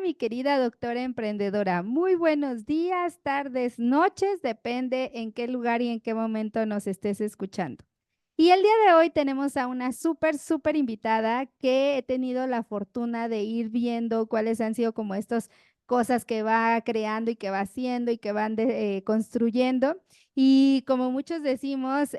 mi querida doctora emprendedora. Muy buenos días, tardes, noches, depende en qué lugar y en qué momento nos estés escuchando. Y el día de hoy tenemos a una súper invitada que he tenido la fortuna de ir viendo cuáles han sido como estas cosas que va creando y que va haciendo y que van construyendo. Y como muchos decimos,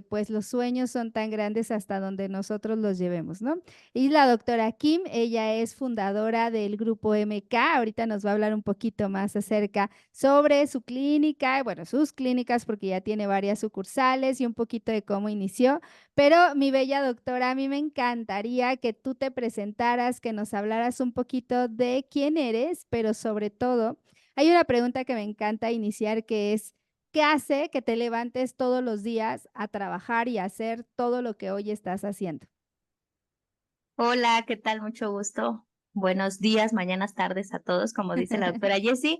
pues los sueños son tan grandes hasta donde nosotros los llevemos, ¿no? Y la doctora Kim, ella es fundadora del grupo MK. Ahorita nos va a hablar un poquito más acerca sobre su clínica, bueno, sus clínicas, porque ya tiene varias sucursales y un poquito de cómo inició. Pero mi bella doctora, a mí me encantaría que tú te presentaras, que nos hablaras un poquito de quién eres, pero sobre todo, hay una pregunta que me encanta iniciar que es, ¿qué hace que te levantes todos los días a trabajar y a hacer todo lo que hoy estás haciendo? Hola, ¿qué tal? Mucho gusto. Buenos días, mañanas, tardes a todos, como dice la doctora Jessie.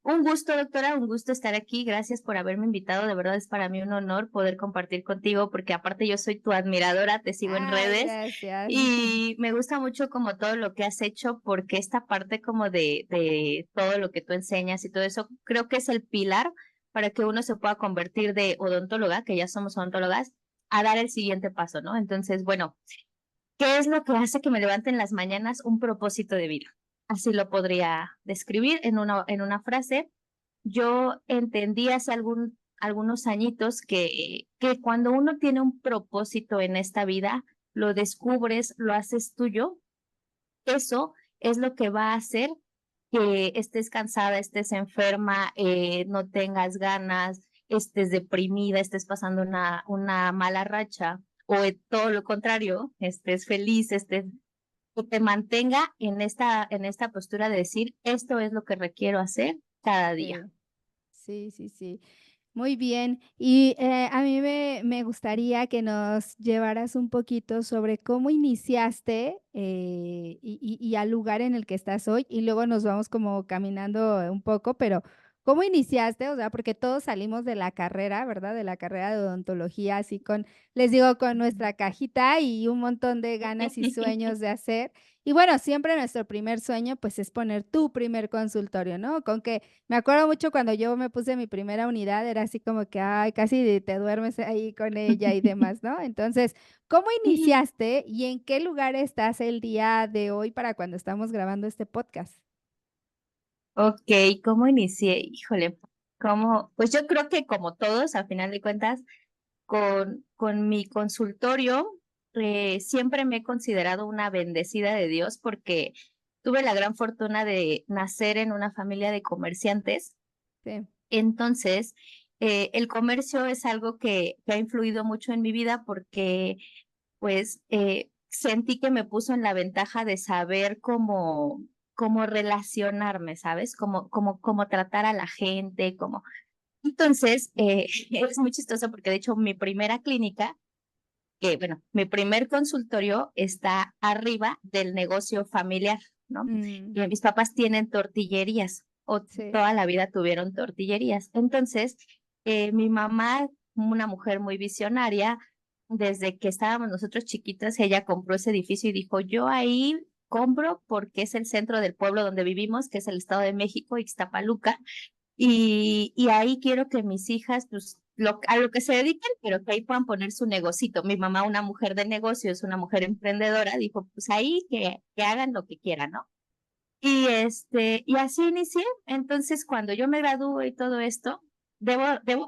Un gusto, doctora, un gusto estar aquí. Gracias por haberme invitado. De verdad es para mí un honor poder compartir contigo, porque aparte yo soy tu admiradora, te sigo en Ay, redes gracias. y me gusta mucho como todo lo que has hecho, porque esta parte como de todo lo que tú enseñas y todo eso, creo que es el pilar para que uno se pueda convertir de odontóloga, que ya somos odontólogas, a dar el siguiente paso, ¿no? Entonces, bueno. ¿Qué es lo que hace que me levante en las mañanas? Un propósito de vida. Así lo podría describir en una frase. Yo entendí hace algunos añitos que cuando uno tiene un propósito en esta vida, lo descubres, lo haces tuyo, eso es lo que va a hacer que estés cansada, estés enferma, no tengas ganas, estés deprimida, estés pasando una mala racha, o todo lo contrario, estés feliz, que te mantenga en esta postura de decir, esto es lo que requiero hacer cada día. Sí, sí. Muy bien. Y a mí me gustaría que nos llevaras un poquito sobre cómo iniciaste y al lugar en el que estás hoy. Y luego nos vamos como caminando un poco, pero ¿cómo iniciaste? O sea, porque todos salimos de la carrera, ¿verdad? De la carrera de odontología, así con, les digo, con nuestra cajita y un montón de ganas y sueños de hacer. Y bueno, siempre nuestro primer sueño, pues, es poner tu primer consultorio, ¿no? Con que me acuerdo mucho cuando yo me puse mi primera unidad, era así como que, ay, casi te duermes ahí con ella y demás, ¿no? Entonces, ¿cómo iniciaste y en qué lugar estás el día de hoy para cuando estamos grabando este podcast? Ok, ¿cómo inicié? Híjole, pues yo creo que como todos, a final de cuentas, con mi consultorio, siempre me he considerado una bendecida de Dios porque tuve la gran fortuna de nacer en una familia de comerciantes. Sí. Entonces, el comercio es algo que ha influido mucho en mi vida porque, pues, sentí que me puso en la ventaja de saber cómo relacionarme, ¿sabes? Cómo tratar a la gente, cómo. Entonces, es muy chistoso porque de hecho mi primera clínica, bueno, mi primer consultorio está arriba del negocio familiar, ¿no? Mm, Y mis papás tienen tortillerías, o sí. toda la vida tuvieron tortillerías. Entonces, mi mamá, una mujer muy visionaria, desde que estábamos nosotros chiquitas, ella compró ese edificio y dijo, yo ahí compro porque es el centro del pueblo donde vivimos, que es el Estado de México, Ixtapaluca, y ahí quiero que mis hijas, pues, a lo que se dediquen, pero que ahí puedan poner su negocito. Mi mamá, una mujer de negocios, una mujer emprendedora, dijo, pues ahí que hagan lo que quieran, ¿no? Y así inicié. Entonces, cuando yo me gradúo y todo esto,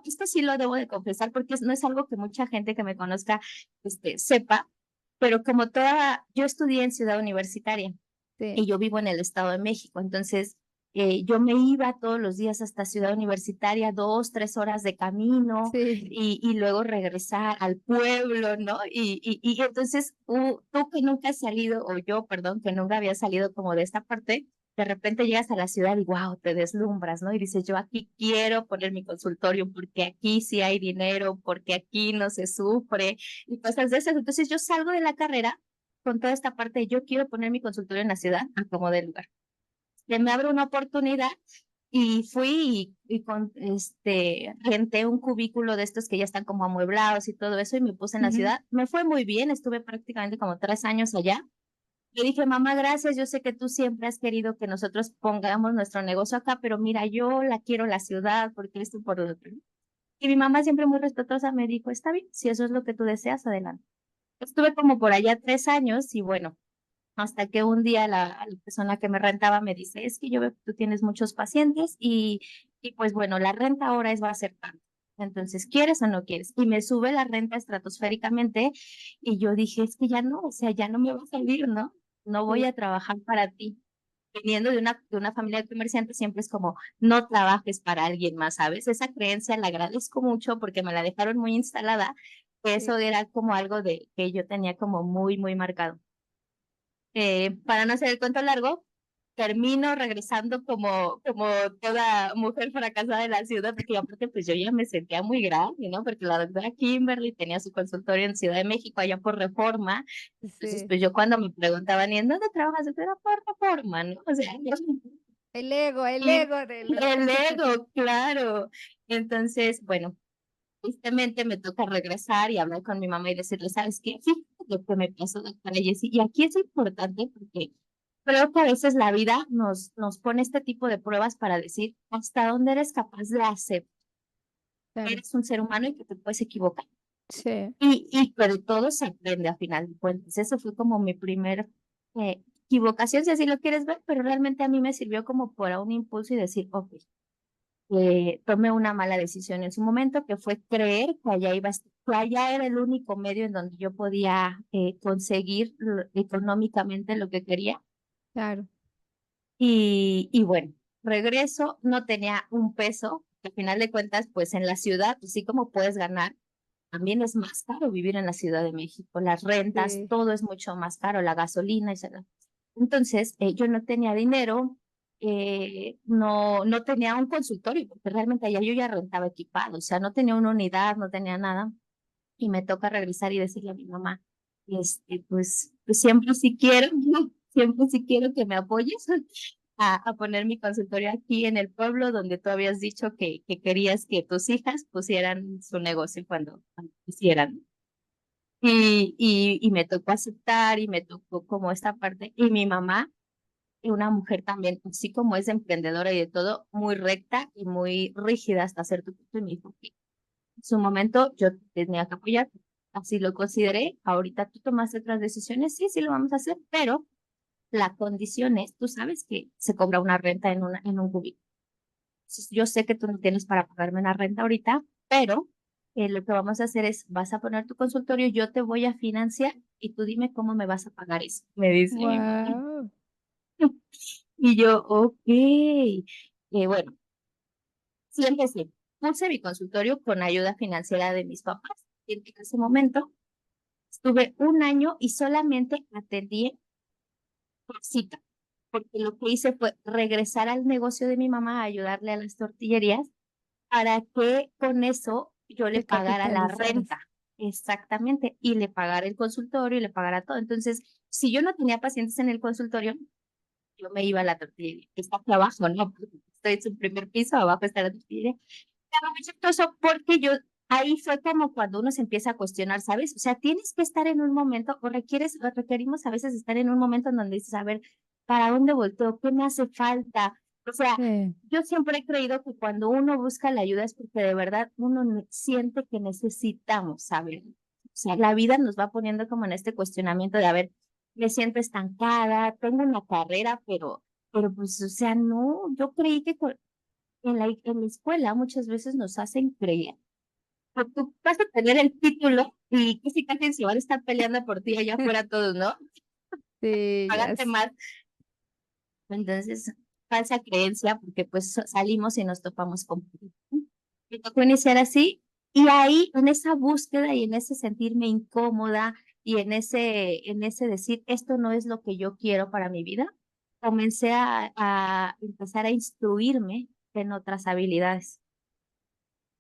esto sí lo debo de confesar porque no es algo que mucha gente que me conozca, sepa, pero yo estudié en Ciudad Universitaria Sí, y yo vivo en el Estado de México. Entonces, yo me iba todos los días hasta Ciudad Universitaria, 2, 3 horas de camino sí. y luego regresar al pueblo, ¿no? Y entonces tú que nunca has salido, o yo, perdón, que nunca había salido como de esta parte, de repente llegas a la ciudad y wow, te deslumbras, ¿no? Y dices, yo aquí quiero poner mi consultorio porque aquí sí hay dinero, porque aquí no se sufre y cosas de esas. Entonces yo salgo de la carrera con toda esta parte de yo quiero poner mi consultorio en la ciudad a como de lugar. Se me abre una oportunidad y fui renté un cubículo de estos que ya están como amueblados y todo eso y me puse en la Ujú. ciudad. Me fue muy bien, estuve prácticamente como 3 años allá Le dije, mamá, gracias, yo sé que tú siempre has querido que nosotros pongamos nuestro negocio acá, pero mira, yo la quiero la ciudad porque esto por lo otro. Y mi mamá siempre muy respetuosa me dijo, está bien, si eso es lo que tú deseas, adelante. Estuve como por allá 3 años y bueno, hasta que un día la persona que me rentaba me dice, es que yo veo que tú tienes muchos pacientes y pues bueno, la renta ahora va a ser tanto. Entonces, ¿quieres o no quieres? Y me sube la renta estratosféricamente y yo dije, es que ya no, o sea, ya no me va a salir, ¿no? No voy Sí, a trabajar para ti. Viniendo de una familia de comerciantes, siempre es como, no trabajes para alguien más, ¿sabes? Esa creencia la agradezco mucho porque me la dejaron muy instalada, que sí. eso era como algo de que yo tenía como muy, muy marcado. Para no hacer el cuento largo, termino regresando como toda mujer fracasada de la ciudad, porque aparte pues yo ya me sentía muy grande, ¿no? Porque la doctora Kimberly tenía su consultorio en Ciudad de México, allá por Reforma. Entonces Sí. pues yo cuando me preguntaban, ¿y en dónde trabajas? Yo era por Reforma, ¿no? O sea, El y ego de los. el ego, claro. Entonces, bueno, tristemente me toca regresar y hablar con mi mamá y decirle, ¿sabes qué? Fíjate lo que me pasó, doctora Jessie. Y aquí es importante porque creo que a veces la vida nos pone este tipo de pruebas para decir hasta dónde eres capaz de aceptar que Claro. eres un ser humano y que te puedes equivocar. Sí, Y que de todo se aprende a final de cuentas. Eso fue como mi primer equivocación, si así lo quieres ver, pero realmente a mí me sirvió como para un impulso y decir, ok, tomé una mala decisión en su momento, que fue creer que que allá era el único medio en donde yo podía conseguir económicamente lo que quería. claro. Y bueno, regreso, no tenía un peso, que al final de cuentas, pues en la ciudad, así como puedes ganar, también es más caro vivir en la Ciudad de México, las rentas, Sí, todo es mucho más caro, la gasolina, etc. Entonces, yo no tenía dinero, no tenía un consultorio, porque realmente allá yo ya rentaba equipado, o sea, no tenía una unidad, no tenía nada, y me toca regresar y decirle a mi mamá, pues siempre si quiero, siempre si quiero que me apoyes a poner mi consultorio aquí en el pueblo donde tú habías dicho que querías que tus hijas pusieran su negocio cuando quisieran. Y me tocó aceptar y me tocó como esta parte. Y mi mamá, una mujer también, así como es emprendedora y de todo, muy recta y muy rígida hasta cierto punto, y me dijo que en su momento yo tenía que apoyar, así lo consideré. Ahorita tú tomaste otras decisiones, sí, sí lo vamos a hacer, pero la condición es, tú sabes que se cobra una renta en un cubículo. Entonces, yo sé que tú no tienes para pagarme una renta ahorita, pero lo que vamos a hacer es, vas a poner tu consultorio, yo te voy a financiar y tú dime cómo me vas a pagar eso, me dice mi mamá. wow. Y yo, ok. Bueno, siempre sí. Puse mi consultorio con ayuda financiera de mis papás. Y en ese momento estuve un año y solamente atendí por cita, porque lo que hice fue regresar al negocio de mi mamá a ayudarle a las tortillerías para que con eso yo le Te pagara la capitalizaras. renta. Exactamente, y le pagara el consultorio y le pagara todo. Entonces, si yo no tenía pacientes en el consultorio, yo me iba a la tortillería, que está aquí abajo, ¿no? Porque estoy en su primer piso, abajo está la tortillería. Era muy chistoso porque ahí fue como cuando uno se empieza a cuestionar, ¿sabes? O sea, tienes que estar en un momento, o requerimos a veces estar en un momento en donde dices, a ver, ¿para dónde volteo? ¿Qué me hace falta? O sea, Sí, yo siempre he creído que cuando uno busca la ayuda es porque de verdad uno siente que necesitamos saber. O sea, la vida nos va poniendo como en este cuestionamiento de, a ver, me siento estancada, tengo una carrera, pero pues, o sea, no, yo creí que en la escuela muchas veces nos hacen creer que tú vas a tener el título y casi casi se van a estar peleando por ti allá afuera todos, ¿no? sí, ya Págate sé. más. Entonces, falsa creencia, porque pues salimos y nos topamos con pared. Me tocó iniciar así, y ahí en esa búsqueda y en ese sentirme incómoda y en ese decir, esto no es lo que yo quiero para mi vida, comencé a empezar a instruirme en otras habilidades.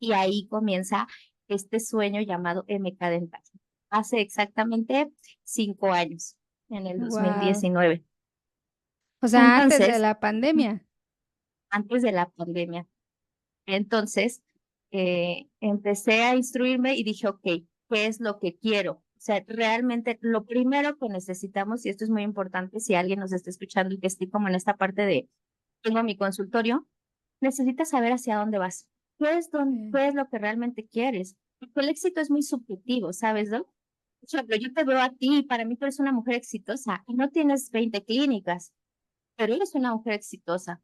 Y ahí comienza este sueño llamado MK Dental. Hace exactamente 5 años, en el Wow. 2019. O sea, antes de Entonces, la pandemia. antes de la pandemia. Entonces, empecé a instruirme y dije, ok, ¿qué es lo que quiero? O sea, realmente lo primero que necesitamos, y esto es muy importante, si alguien nos está escuchando y que esté como en esta parte de, tengo mi consultorio, necesitas saber hacia dónde vas. Sí, ¿Qué es lo que realmente quieres? Porque el éxito es muy subjetivo, ¿sabes, no? Por ejemplo, yo te veo a ti y para mí tú eres una mujer exitosa y no tienes 20 clínicas, pero eres una mujer exitosa.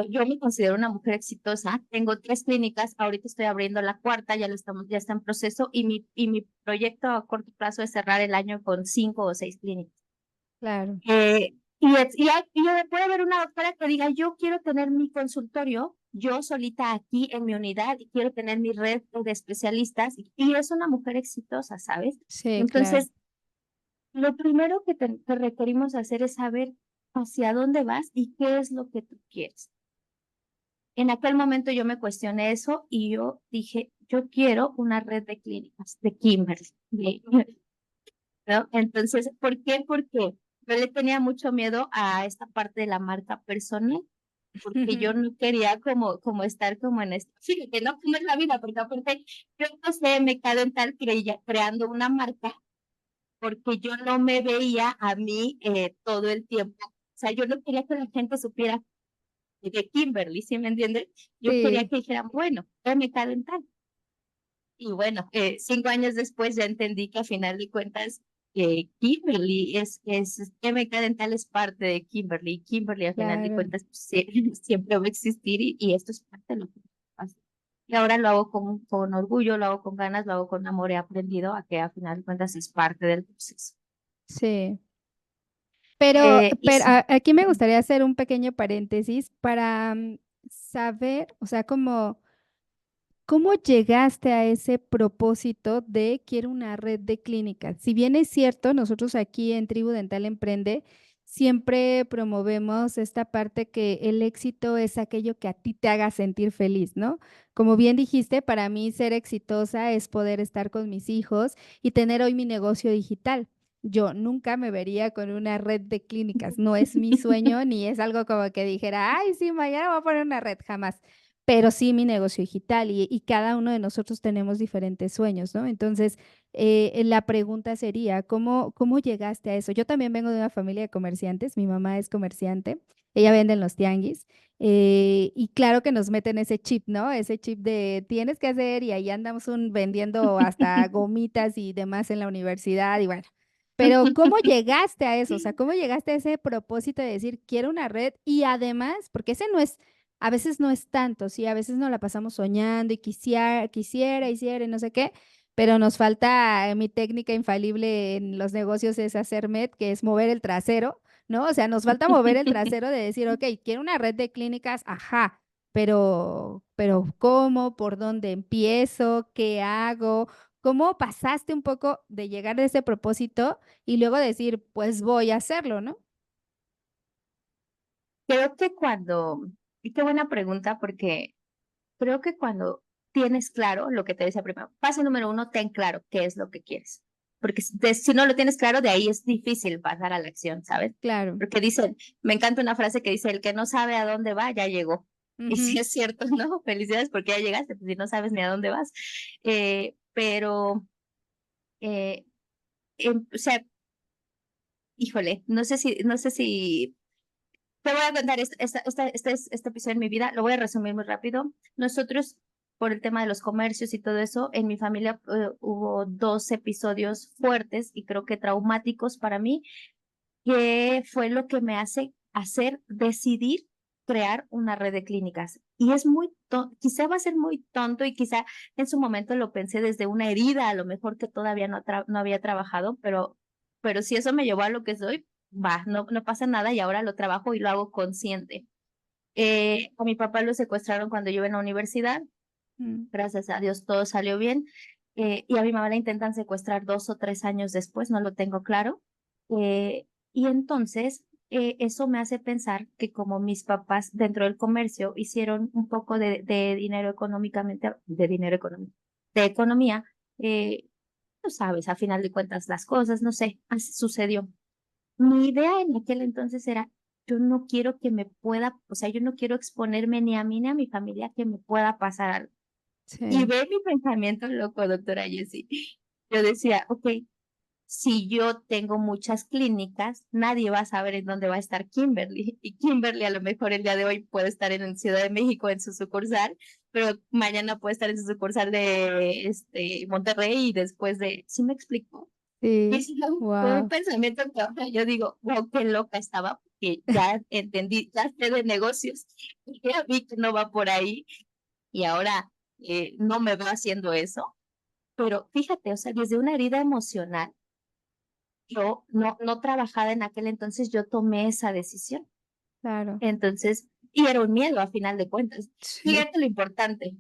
Yo me considero una mujer exitosa. Tengo 3 clínicas, ahorita estoy abriendo la cuarta, ya está en proceso y mi proyecto a corto plazo es cerrar el año con 5 o 6 clínicas. claro. Puede haber una doctora que diga, yo quiero tener mi consultorio, yo solita aquí en mi unidad y quiero tener mi red de especialistas y es una mujer exitosa, ¿sabes? Sí, claro. Entonces, lo primero que requerimos hacer es saber hacia dónde vas y qué es lo que tú quieres. En aquel momento yo me cuestioné eso y yo dije, yo quiero una red de clínicas de Kimberly, ¿no? Entonces, ¿por qué? Porque yo le tenía mucho miedo a esta parte de la marca personal, porque yo no quería como estar como en esto. Fíjate, ¿no? ¿Cómo es la vida? Porque aparte, yo empecé MK Dental creando una marca porque yo no me veía a mí todo el tiempo. O sea, yo no quería que la gente supiera de Kimberly, ¿sí me entiendes? Yo quería Sí, que dijeran, bueno, MK Dental. Y bueno, 5 años después ya entendí que a final de cuentas Kimberly MK Dental es parte de Kimberly. Kimberly a final de claro. cuentas pues, siempre va a existir y esto es parte de lo que pasa. Y ahora lo hago con orgullo, lo hago con ganas, lo hago con amor. He aprendido a que a final de cuentas es parte del proceso. Sí. Pero, Y sí, aquí me gustaría hacer un pequeño paréntesis para saber, o sea, ¿cómo llegaste a ese propósito de quiero una red de clínicas? Si bien es cierto, nosotros aquí en Tribu Dental Emprende siempre promovemos esta parte que el éxito es aquello que a ti te haga sentir feliz, ¿no? Como bien dijiste, para mí ser exitosa es poder estar con mis hijos y tener hoy mi negocio digital. Yo nunca me vería con una red de clínicas, no es mi sueño ni es algo como que dijera, ay, sí, mañana voy a poner una red, jamás, pero sí mi negocio digital y cada uno de nosotros tenemos diferentes sueños, ¿no? Entonces, la pregunta sería, ¿cómo llegaste a eso? Yo también vengo de una familia de comerciantes, mi mamá es comerciante, ella vende en los tianguis y claro que nos meten ese chip, ¿no? Ese chip de tienes que hacer y ahí andamos vendiendo hasta gomitas y demás en la universidad y bueno. Pero ¿cómo llegaste a eso? O sea, ¿cómo llegaste a ese propósito de decir, quiero una red y además, porque ese no es a veces no es tanto, sí, a veces nos la pasamos soñando y hiciera y no sé qué, pero nos falta mi técnica infalible en los negocios es hacer MED, que es mover el trasero, ¿no? O sea, nos falta mover el trasero de decir, ok, quiero una red de clínicas, ajá, pero ¿cómo? ¿Por dónde empiezo? ¿Qué hago? ¿Cómo pasaste un poco de llegar a ese propósito y luego decir, pues voy a hacerlo, ¿no? creo que y qué buena pregunta porque creo que cuando tienes claro lo que te decía primero, paso número 1, ten claro qué es lo que quieres. Porque si no lo tienes claro, de ahí es difícil pasar a la acción, ¿sabes? Claro. Porque dicen, me encanta una frase que dice, el que no sabe a dónde va, ya llegó. Y sí Ujú. es cierto, ¿no? Felicidades porque ya llegaste, pues si no sabes ni a dónde vas. Pero, eh, o sea, híjole, no sé si te voy a contar este episodio en mi vida, lo voy a resumir muy rápido. Nosotros, por el tema de los comercios y todo eso, en mi familia hubo 2 episodios fuertes y creo que traumáticos para mí, que fue lo que me hace decidir crear una red de clínicas. Y es quizá va a ser muy tonto y quizá en su momento lo pensé desde una herida, a lo mejor que todavía no había trabajado, pero si eso me llevó a lo que soy, va, no pasa nada y ahora lo trabajo y lo hago consciente. A mi papá lo secuestraron cuando yo iba en la universidad, Mm. gracias a Dios todo salió bien, y a mi mamá la intentan secuestrar 2 o 3 años después, no lo tengo claro. Y entonces eso me hace pensar que como mis papás dentro del comercio hicieron un poco de dinero económicamente, de economía, tú sabes, a final de cuentas las cosas, no sé, así sucedió. Mi idea en aquel entonces era, yo no quiero que me pueda, o sea, yo no quiero exponerme ni a mí ni a mi familia que me pueda pasar algo. Y Sí. ve mi pensamiento loco, doctora Jessie. yo decía, ok, si yo tengo muchas clínicas, nadie va a saber en dónde va a estar Kimberly. Y Kimberly a lo mejor el día de hoy puede estar en Ciudad de México en su sucursal, pero mañana puede estar en su sucursal de Monterrey y después de, ¿sí me explico? Y Sí, sí, fue un wow. pensamiento que ahora yo digo, wow, qué loca estaba, porque ya entendí, ya sé de negocios, y ya vi que no va por ahí y ahora no me veo haciendo eso. Pero fíjate, o sea, desde una herida emocional, yo no trabajaba en aquel entonces, yo tomé esa decisión. Claro. Entonces, y era un miedo a final de cuentas. Sí, Fíjate lo importante,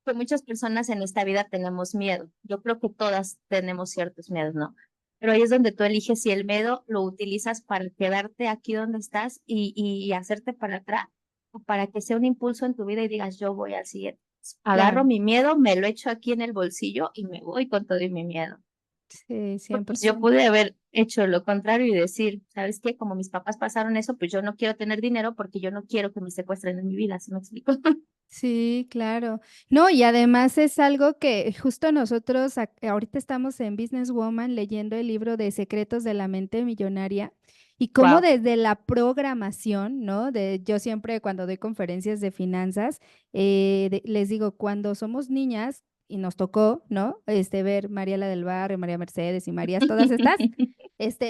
que muchas personas en esta vida tenemos miedo. Yo creo que todas tenemos ciertos miedos, ¿no? Pero ahí es donde tú eliges si el miedo lo utilizas para quedarte aquí donde estás y hacerte para atrás, o para que sea un impulso en tu vida y digas, yo voy al siguiente. Agarro claro. mi miedo, me lo echo aquí en el bolsillo y me voy con todo y mi miedo. Sí, Porque yo 100%. pude haber hecho lo contrario y decir, ¿sabes qué? Como mis papás pasaron eso, pues yo no quiero tener dinero porque yo no quiero que me secuestren en mi vida, ¿sí me explico? Sí, claro. No, y además es algo que justo nosotros ahorita estamos en Business Woman leyendo el libro de Secretos de la Mente Millonaria y cómo Wow. desde la programación, ¿no? Yo siempre cuando doy conferencias de finanzas, les digo, cuando somos niñas y nos tocó, ¿no? Ver María la del Barrio, María Mercedes y Marías, todas estas,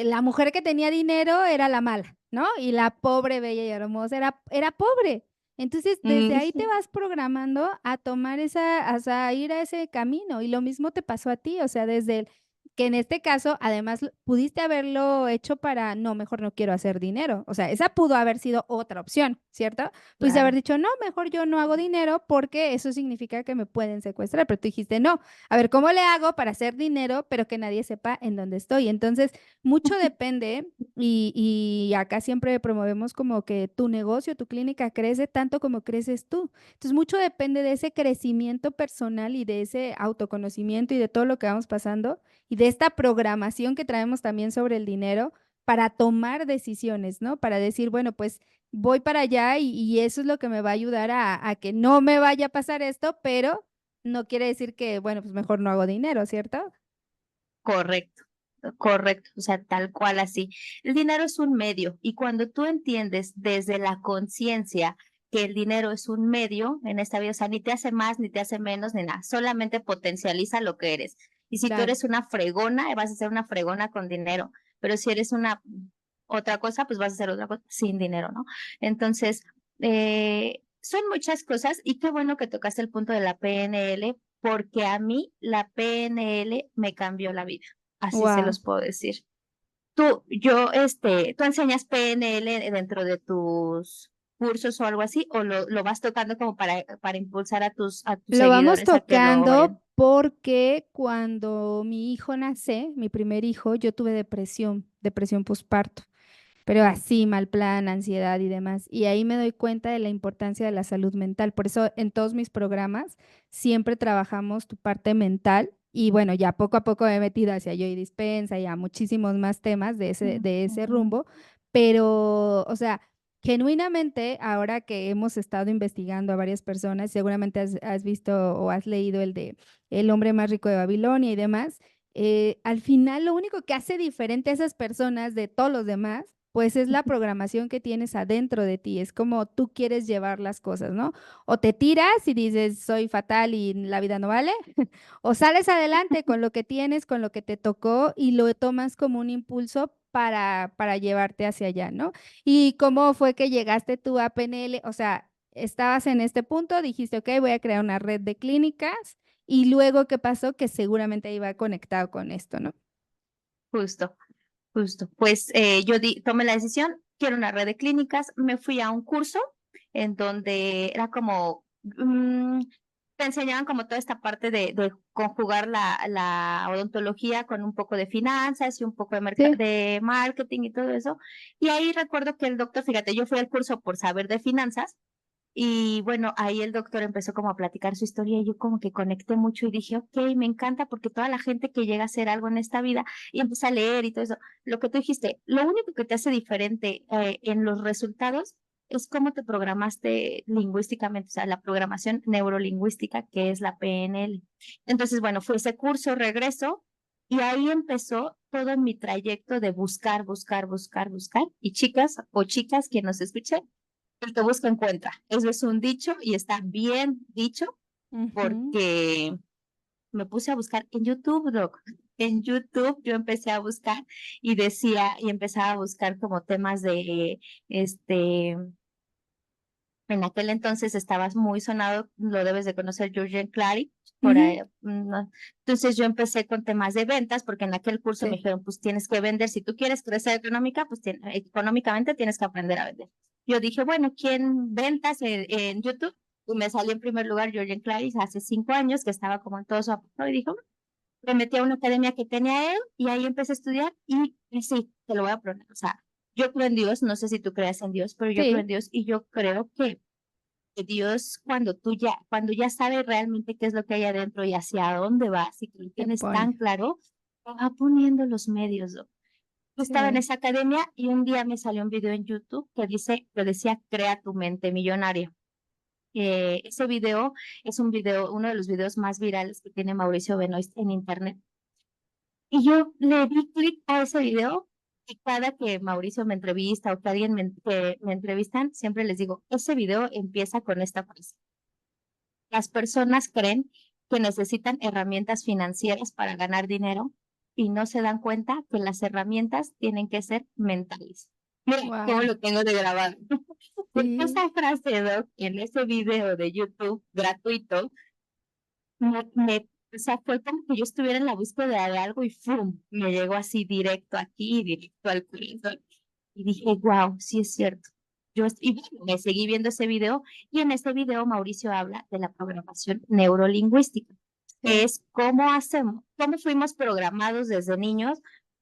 la mujer que tenía dinero era la mala, ¿no? Y la pobre, bella y hermosa era pobre. Entonces, desde ahí te vas programando a tomar a ir a ese camino y lo mismo te pasó a ti, o sea, que en este caso, además, pudiste haberlo hecho para, no, mejor no quiero hacer dinero, o sea, esa pudo haber sido otra opción, ¿cierto? Pudiste haber Claro. dicho, no, mejor yo no hago dinero porque eso significa que me pueden secuestrar, pero tú dijiste, no, a ver, ¿cómo le hago para hacer dinero, pero que nadie sepa en dónde estoy? Entonces, mucho depende y acá siempre promovemos como que tu negocio, tu clínica crece tanto como creces tú. Entonces, mucho depende de ese crecimiento personal y de ese autoconocimiento y de todo lo que vamos pasando y de esta programación que traemos también sobre el dinero para tomar decisiones, ¿no? Para decir, bueno, pues voy para allá y eso es lo que me va a ayudar a que no me vaya a pasar esto, pero no quiere decir que, bueno, pues mejor no hago dinero, ¿cierto? Correcto, correcto, o sea, tal cual así. El dinero es un medio y cuando tú entiendes desde la conciencia que el dinero es un medio en esta vida, o sea, ni te hace más, ni te hace menos, ni nada, solamente potencializa lo que eres. Y si tú Claro. eres una fregona, vas a ser una fregona con dinero, pero si eres una otra cosa, pues vas a hacer otra cosa sin dinero, ¿no? Entonces, son muchas cosas y qué bueno que tocaste el punto de la PNL porque a mí la PNL me cambió la vida, así se Wow. los puedo decir. Tú enseñas PNL dentro de tus cursos o algo así, o lo vas tocando como para impulsar a tus Lo vamos seguidores a que lo tocando vayan. porque cuando mi hijo nace, mi primer hijo, yo tuve depresión postparto, pero así, mal plan, ansiedad y demás. Y ahí me doy cuenta de la importancia de la salud mental. Por eso en todos mis programas siempre trabajamos tu parte mental. Y bueno, ya poco a poco me he metido hacia Yo y Dispensa y a muchísimos más temas de ese Ujú. rumbo. Pero, o sea, genuinamente, ahora que hemos estado investigando a varias personas, seguramente has visto o has leído el de El hombre más rico de Babilonia y demás. Al final, lo único que hace diferente a esas personas de todos los demás pues es la programación que tienes adentro de ti, es como tú quieres llevar las cosas, ¿no? O te tiras y dices, soy fatal y la vida no vale, o sales adelante con lo que tienes, con lo que te tocó y lo tomas como un impulso para llevarte hacia allá, ¿no? ¿Y cómo fue que llegaste tú a PNL? O sea, estabas en este punto, dijiste, ok, voy a crear una red de clínicas y luego, ¿qué pasó? Que seguramente iba conectado con esto, ¿no? Justo, justo. Pues tomé la decisión, quiero una red de clínicas, me fui a un curso en donde era como, te enseñaban como toda esta parte de conjugar la odontología con un poco de finanzas y un poco Sí. de marketing y todo eso. Y ahí recuerdo que el doctor, fíjate, yo fui al curso por saber de finanzas y bueno, ahí el doctor empezó como a platicar su historia y yo como que conecté mucho y dije, ok, me encanta porque toda la gente que llega a hacer algo en esta vida y empieza a leer y todo eso, lo que tú dijiste, lo único que te hace diferente en los resultados es cómo te programaste lingüísticamente, o sea, la programación neurolingüística que es la PNL. Entonces, bueno, fue ese curso, regreso. Y ahí empezó todo mi trayecto de buscar, buscar, buscar, buscar. Y chicas o chicas que nos escuchen, el que busca encuentra. Eso es un dicho y está bien dicho Ujú. porque me puse a buscar en YouTube, Doc. En YouTube yo empecé a buscar y decía, y empezaba a buscar como temas de, en aquel entonces estabas muy sonado, lo debes de conocer, Jurgen Clary, por Ujú. ahí, no. Entonces yo empecé con temas de ventas, porque en aquel curso me Sí, dijeron, pues tienes que vender, si tú quieres crecer económicamente tienes que aprender a vender. Yo dije, bueno, ¿quién ventas en YouTube? Y me salió en primer lugar Jurgen Clary hace 5 años, que estaba como en todo su apogeo, y dijo, me metí a una academia que tenía él, y ahí empecé a estudiar, y sí, te lo voy a poner, o sea, yo creo en Dios, no sé si tú creas en Dios, pero yo creo sí, en Dios, y yo creo que Dios, cuando ya sabe realmente qué es lo que hay adentro y hacia dónde vas y que lo te tienes tan pone. claro, te va poniendo los medios, ¿no? Yo estaba en Sí, esa academia y un día me salió un video en YouTube que decía, crea tu mente millonaria. Ese video es uno de los videos más virales que tiene Mauricio Benoist en internet. Y yo le di clic a ese video y cada que Mauricio me entrevista o que alguien que me entrevistan, siempre les digo, ese video empieza con esta frase. Las personas creen que necesitan herramientas financieras para ganar dinero y no se dan cuenta que las herramientas tienen que ser mentales. Mira, cómo wow. lo tengo de grabado. Porque Sí, esa frase, Doc, en ese video de YouTube gratuito, o sea, fue como que yo estuviera en la búsqueda de algo y ¡fum! Me llegó así directo aquí, directo al corazón. Y dije, wow, sí es cierto. Y bueno, me seguí viendo ese video y en ese video Mauricio habla de la programación neurolingüística, que sí, es cómo hacemos, cómo fuimos programados desde niños,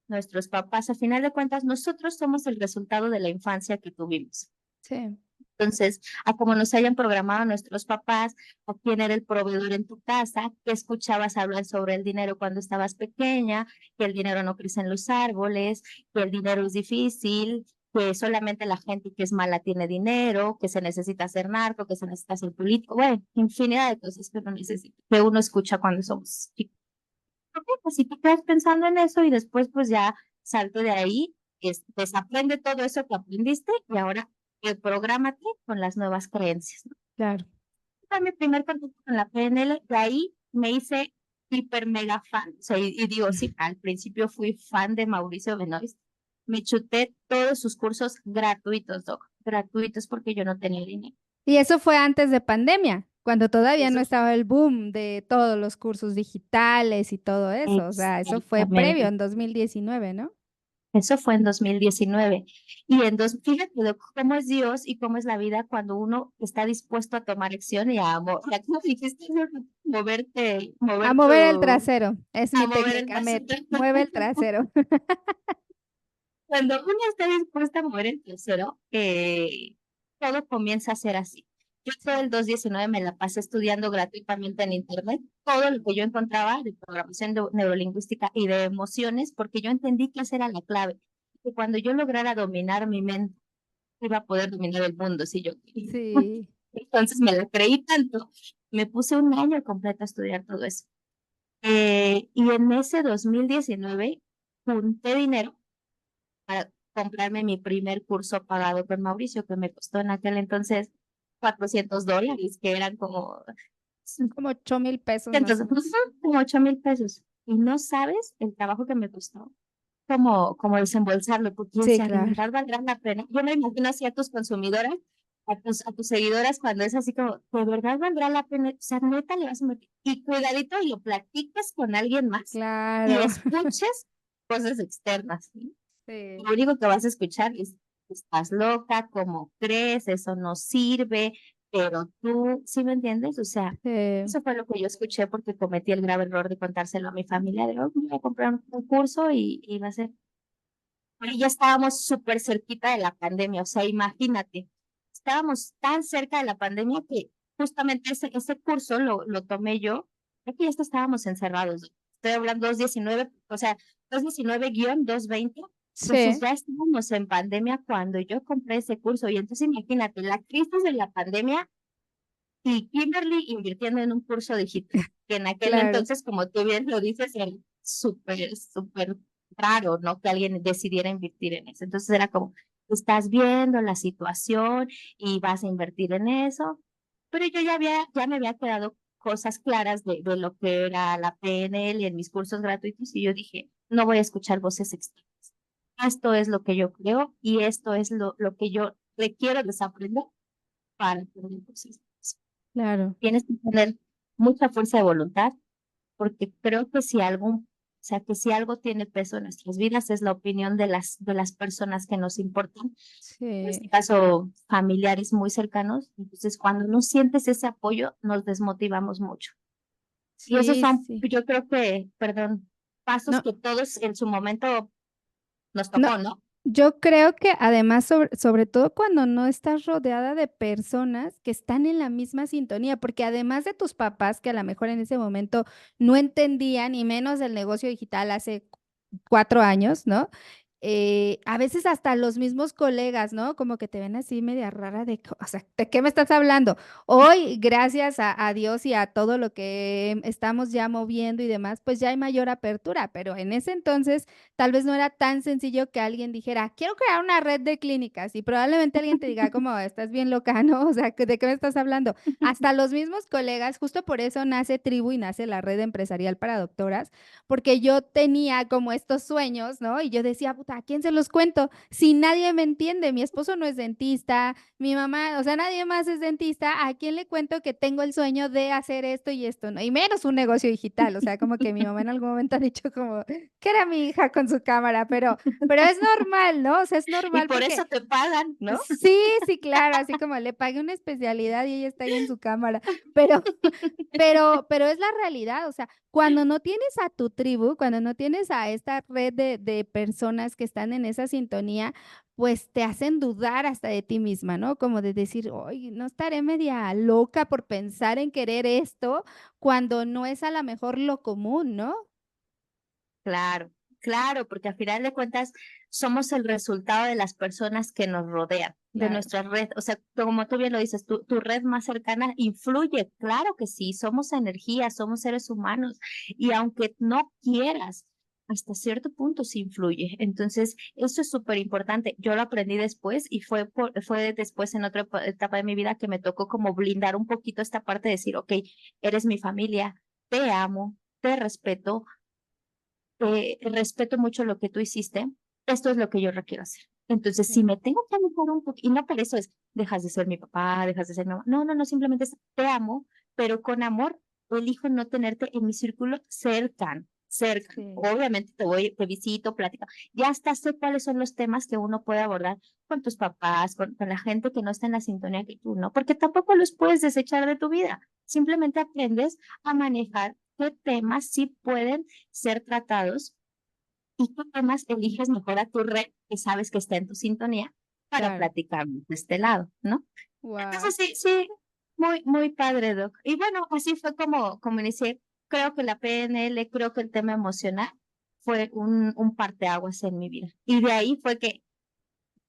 nuestros papás. A final de cuentas, nosotros somos el resultado de la infancia que tuvimos. sí. Entonces, a cómo nos hayan programado nuestros papás, a quién era el proveedor en tu casa, qué escuchabas hablar sobre el dinero cuando estabas pequeña, que el dinero no crece en los árboles, que el dinero es difícil, que solamente la gente que es mala tiene dinero, que se necesita ser narco, que se necesita ser político, bueno, infinidad de cosas que uno escucha cuando somos chicos. Ok, pues si te quedas pensando en eso y después pues ya salto de ahí, desaprende todo eso que aprendiste y ahora prográmate con las nuevas creencias, ¿no? Claro. Fue mi primer contacto con la PNL, de ahí me hice hiper mega fan, o sea, y digo, sí, al principio fui fan de Mauricio Benoist, me chuté todos sus cursos gratuitos, Doc, gratuitos porque yo no tenía dinero. Y eso fue antes de pandemia, cuando todavía no Eso, estaba el boom de todos los cursos digitales y todo eso. O sea, eso fue previo exactamente. en 2019, ¿no? Eso fue en 2019. Fíjate cómo es Dios y cómo es la vida cuando uno está dispuesto a tomar acción y a ya como dijiste, A mover mover el trasero, es mi a mover el técnica, brazo. mueve el trasero. Cuando uno está dispuesto a mover el trasero, todo comienza a ser así. Yo todo el 2019 me la pasé estudiando gratuitamente en internet, todo lo que yo encontraba de programación neurolingüística y de emociones, porque yo entendí que esa era la clave. Que cuando yo lograra dominar mi mente, iba a poder dominar el mundo si yo quería. Sí, Entonces me la creí tanto, me puse un año completo a estudiar todo eso. Y en ese 2019 junté dinero para comprarme mi primer curso pagado con Mauricio, que me costó en aquel entonces $400, que eran como, como 8,000 pesos más entonces, o menos. como 8,000 pesos. Y no sabes el trabajo que me costó, como desembolsarlo, porque yo Sí, decía, ¿de claro. verdad valdrá la pena? Yo me imagino así a tus consumidoras, a tus seguidoras, cuando es así como, ¿de verdad valdrá la pena? O sea, neta le vas a meter. Y cuidadito y lo platiques con alguien más y Claro. escuches cosas externas, ¿sí? Sí, Lo único que vas a escuchar es, estás loca, ¿cómo crees? Eso no sirve, pero tú, ¿sí me entiendes? O sea, sí, eso fue lo que yo escuché porque cometí el grave error de contárselo a mi familia, de, oh, voy a comprar un curso y va a ser. Pero ya estábamos súper cerquita de la pandemia, o sea, imagínate, estábamos tan cerca de la pandemia que justamente ese curso lo tomé yo, creo que ya estábamos encerrados. Estoy hablando 2019, o sea, 2019-2020. Entonces sí. ya estábamos en pandemia cuando yo compré ese curso y entonces imagínate la crisis de la pandemia y Kimberly invirtiendo en un curso digital, que en aquel Claro. entonces, como tú bien lo dices, súper raro, ¿no? Que alguien decidiera invertir en eso. Entonces era como, estás viendo la situación y vas a invertir en eso, pero yo ya me había quedado cosas claras de lo que era la PNL y en mis cursos gratuitos y yo dije, no voy a escuchar voces externas. Esto es lo que yo creo y esto es lo que yo requiero desaprender para poder cosas. Claro. Tienes que tener mucha fuerza de voluntad, porque creo que o sea, que si algo tiene peso en nuestras vidas es la opinión de las personas que nos importan, en este Sí, caso familiares muy cercanos, entonces cuando no sientes ese apoyo nos desmotivamos mucho. Y esos sí, son, sí. yo creo que, perdón, pasos No, que todos en su momento nos no, tocó, ¿no? yo creo que además, sobre todo cuando no estás rodeada de personas que están en la misma sintonía, porque además de tus papás, que a lo mejor en ese momento no entendían, y menos del negocio digital hace 4 años, ¿no? A veces hasta los mismos colegas, ¿no? Como que te ven así media rara de, o sea, ¿de qué me estás hablando? Hoy, gracias a Dios y a todo lo que estamos ya moviendo y demás, pues ya hay mayor apertura, pero en ese entonces tal vez no era tan sencillo que alguien dijera, quiero crear una red de clínicas y probablemente alguien te diga como, estás bien loca, ¿no? O sea, ¿de qué me estás hablando? Hasta los mismos colegas, justo por eso nace Tribu y nace la red empresarial para doctoras, porque yo tenía como estos sueños, ¿no? Y yo decía, puta, ¿a quién se los cuento? Si nadie me entiende, mi esposo no es dentista, mi mamá, o sea, nadie más es dentista, ¿a quién le cuento que tengo el sueño de hacer esto y esto, ¿no? Y menos un negocio digital, o sea, como que mi mamá en algún momento ha dicho como, que era mi hija con su cámara, pero es normal, ¿no? O sea, es Y normal por porque eso te pagan, ¿no? sí, sí, claro, así como le pagué una especialidad y ella está ahí en su cámara, pero pero es la realidad, o sea, cuando no tienes a tu tribu, cuando no tienes a esta red de personas que están en esa sintonía, pues te hacen dudar hasta de ti misma, ¿no? Como de decir: "Oye, no estaré media loca por pensar en querer esto", cuando no es a la mejor lo común, ¿no? Claro, claro, porque al final de cuentas somos el resultado de las personas que nos rodean, de Claro, nuestra red. O sea, como tú bien lo dices, tu red más cercana influye, claro que sí, somos energía, somos seres humanos y aunque no quieras, hasta cierto punto sí influye. Entonces, eso es súper importante. Yo lo aprendí después y fue después en otra etapa de mi vida que me tocó como blindar un poquito esta parte de decir, ok, eres mi familia, te amo, te respeto, respeto mucho lo que tú hiciste, esto es lo que yo requiero hacer. Entonces, si sí, me tengo que alejar un poquito, y no por eso es, dejas de ser mi papá, dejas de ser mi mamá, no, no, no, simplemente es, te amo, pero con amor elijo no tenerte en mi círculo cercano, cercano. sí, Obviamente te visito, plática, ya hasta sé cuáles son los temas que uno puede abordar con tus papás, con la gente que no está en la sintonía que tú, ¿no? Porque tampoco los puedes desechar de tu vida, simplemente aprendes a manejar qué temas sí pueden ser tratados y qué temas eliges mejor a tu red que sabes que está en tu sintonía para claro. platicar de este lado, ¿no? Wow. Entonces sí, sí, muy padre, Doc. Y bueno, así fue como inicié. Creo que la PNL, creo que el tema emocional fue un parteaguas en mi vida. Y de ahí fue que,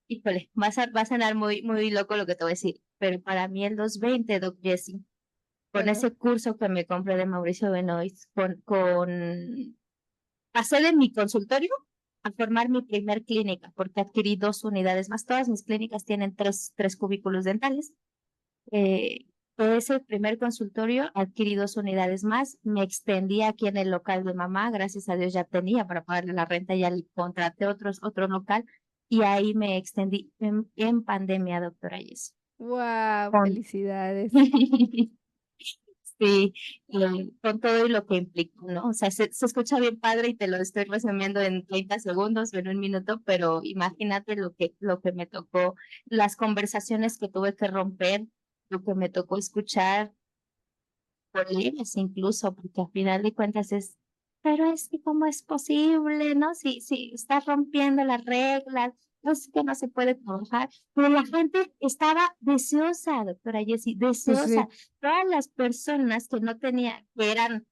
híjole, va a sonar muy loco lo que te voy a decir, pero para mí el 2020, Doc Jessie, con Ajá. ese curso que me compré de Mauricio Benoist, pasé de mi consultorio a formar mi primer clínica, porque adquirí 2 unidades más. Todas mis clínicas tienen tres cubículos dentales. Eh, de ese primer consultorio adquirí 2 unidades más. Me extendí aquí en el local de mamá. Gracias a Dios ya tenía para pagarle la renta, ya le contraté otro local y ahí me extendí en pandemia, doctora Yes. Wow, Con felicidades. Sí, con todo y lo que implicó, ¿no? O sea, se escucha bien padre y te lo estoy resumiendo en 30 segundos, en un minuto, pero imagínate lo que me tocó, las conversaciones que tuve que romper, lo que me tocó escuchar, colegas incluso, porque al final de cuentas es, pero es que cómo es posible, ¿no? Si estás rompiendo las reglas, no es que no se puede trabajar, pero la gente estaba deseosa, doctora Jessie, Pues deseosa. sí. Todas las personas que no tenían, que eran,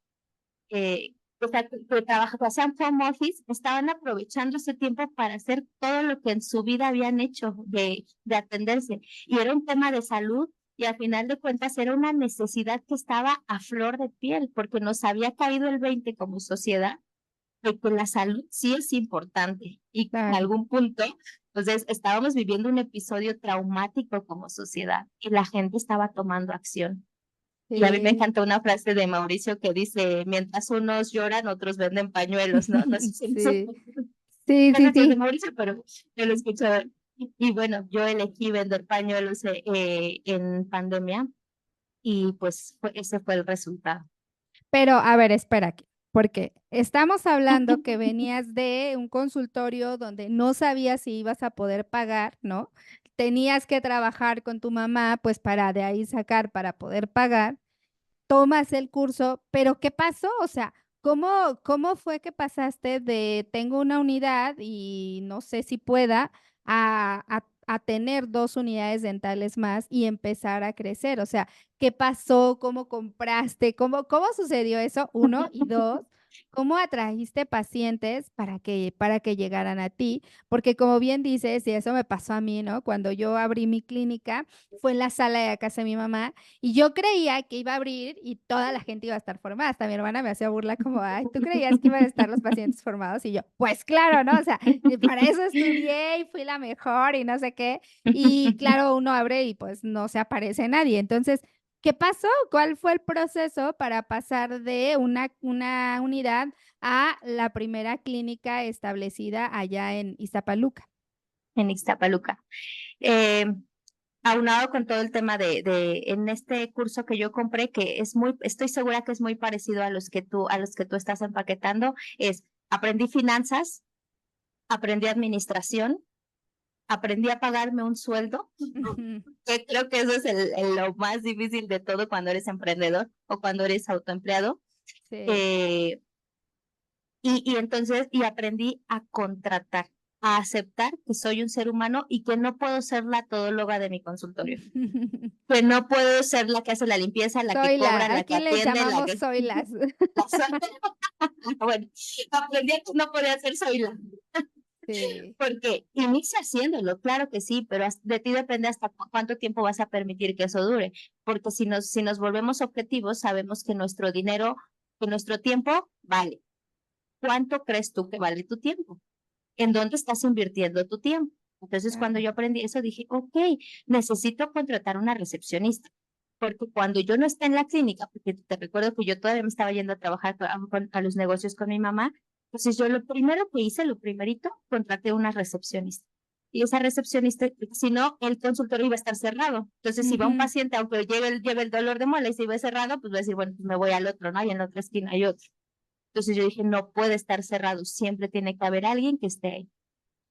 o sea, que trabajaban, que hacían home office, estaban aprovechando ese tiempo para hacer todo lo que en su vida habían hecho de atenderse. Y era un tema de salud y al final de cuentas era una necesidad que estaba a flor de piel, porque nos había caído el 20 como sociedad de que la salud sí es importante y que en Claro. algún punto, entonces estábamos viviendo un episodio traumático como sociedad y la gente estaba tomando acción. Y a mí me Sí, encantó una frase de Mauricio que dice, mientras unos lloran, otros venden pañuelos, ¿no? No sé si eso sí, sí, sí, es de sí. Mauricio, pero yo lo escuchaba. Y bueno, yo elegí vender pañuelos en pandemia y pues ese fue el resultado. Pero, a ver, espera aquí, porque estamos hablando que venías de un consultorio donde no sabías si ibas a poder pagar, ¿no? Tenías que trabajar con tu mamá, pues para de ahí sacar para poder pagar. Tomas el curso, pero ¿qué pasó? O sea, ¿cómo fue que pasaste de tengo una unidad y no sé si pueda a tener 2 unidades dentales más y empezar a crecer? O sea, ¿qué pasó? ¿Cómo compraste? ¿Cómo sucedió eso? Uno, y dos, ¿cómo atrajiste pacientes para que llegaran a ti? Porque como bien dices, y eso me pasó a mí, ¿no? Cuando yo abrí mi clínica, fue en la sala de la casa de mi mamá y yo creía que iba a abrir y toda la gente iba a estar formada. Hasta mi hermana me hacía burla como, ay, ¿tú creías que iban a estar los pacientes formados? Y yo, pues claro, ¿no? O sea, y para eso estudié y fui la mejor y no sé qué. Y claro, uno abre y pues no se aparece nadie. Entonces, ¿qué pasó? ¿Cuál fue el proceso para pasar de una unidad a la primera clínica establecida allá en Iztapaluca? En Ixtapaluca. Eh, Aunado con todo el tema en este curso que yo compré, que es muy, estoy segura que es muy parecido a los que tú estás empaquetando, es aprendí finanzas, aprendí administración, aprendí a pagarme un sueldo, Ujú, que creo que eso es lo más difícil de todo cuando eres emprendedor o cuando eres autoempleado. sí. Eh, y entonces, y aprendí a contratar, a aceptar que soy un ser humano y que no puedo ser la todóloga de mi consultorio. Que no puedo ser la que hace la limpieza, la que cobra, Zoila, la que aquí les atiende, llamamos zoilas. la soy. Bueno, aprendí a que no podía ser Zoila, Sí. porque inicia haciéndolo, claro que sí, pero de ti depende hasta cuánto tiempo vas a permitir que eso dure, porque si nos volvemos objetivos, sabemos que nuestro dinero, que nuestro tiempo vale. ¿Cuánto crees tú que vale tu tiempo? ¿En dónde estás invirtiendo tu tiempo? Entonces, cuando Claro. yo aprendí eso, dije, ok, necesito contratar una recepcionista, porque cuando yo no esté en la clínica, porque te recuerdo que yo todavía me estaba yendo a trabajar a los negocios con mi mamá, entonces yo lo primero que hice, lo primerito, contraté una recepcionista. Y esa recepcionista, si no, el consultorio iba a estar cerrado. Entonces, si va un Ujú. paciente, aunque lleve el dolor de muela y se ve cerrado, pues va a decir, bueno, pues me voy al otro, ¿no? Y en la otra esquina hay otro. Entonces yo dije, no puede estar cerrado, siempre tiene que haber alguien que esté ahí.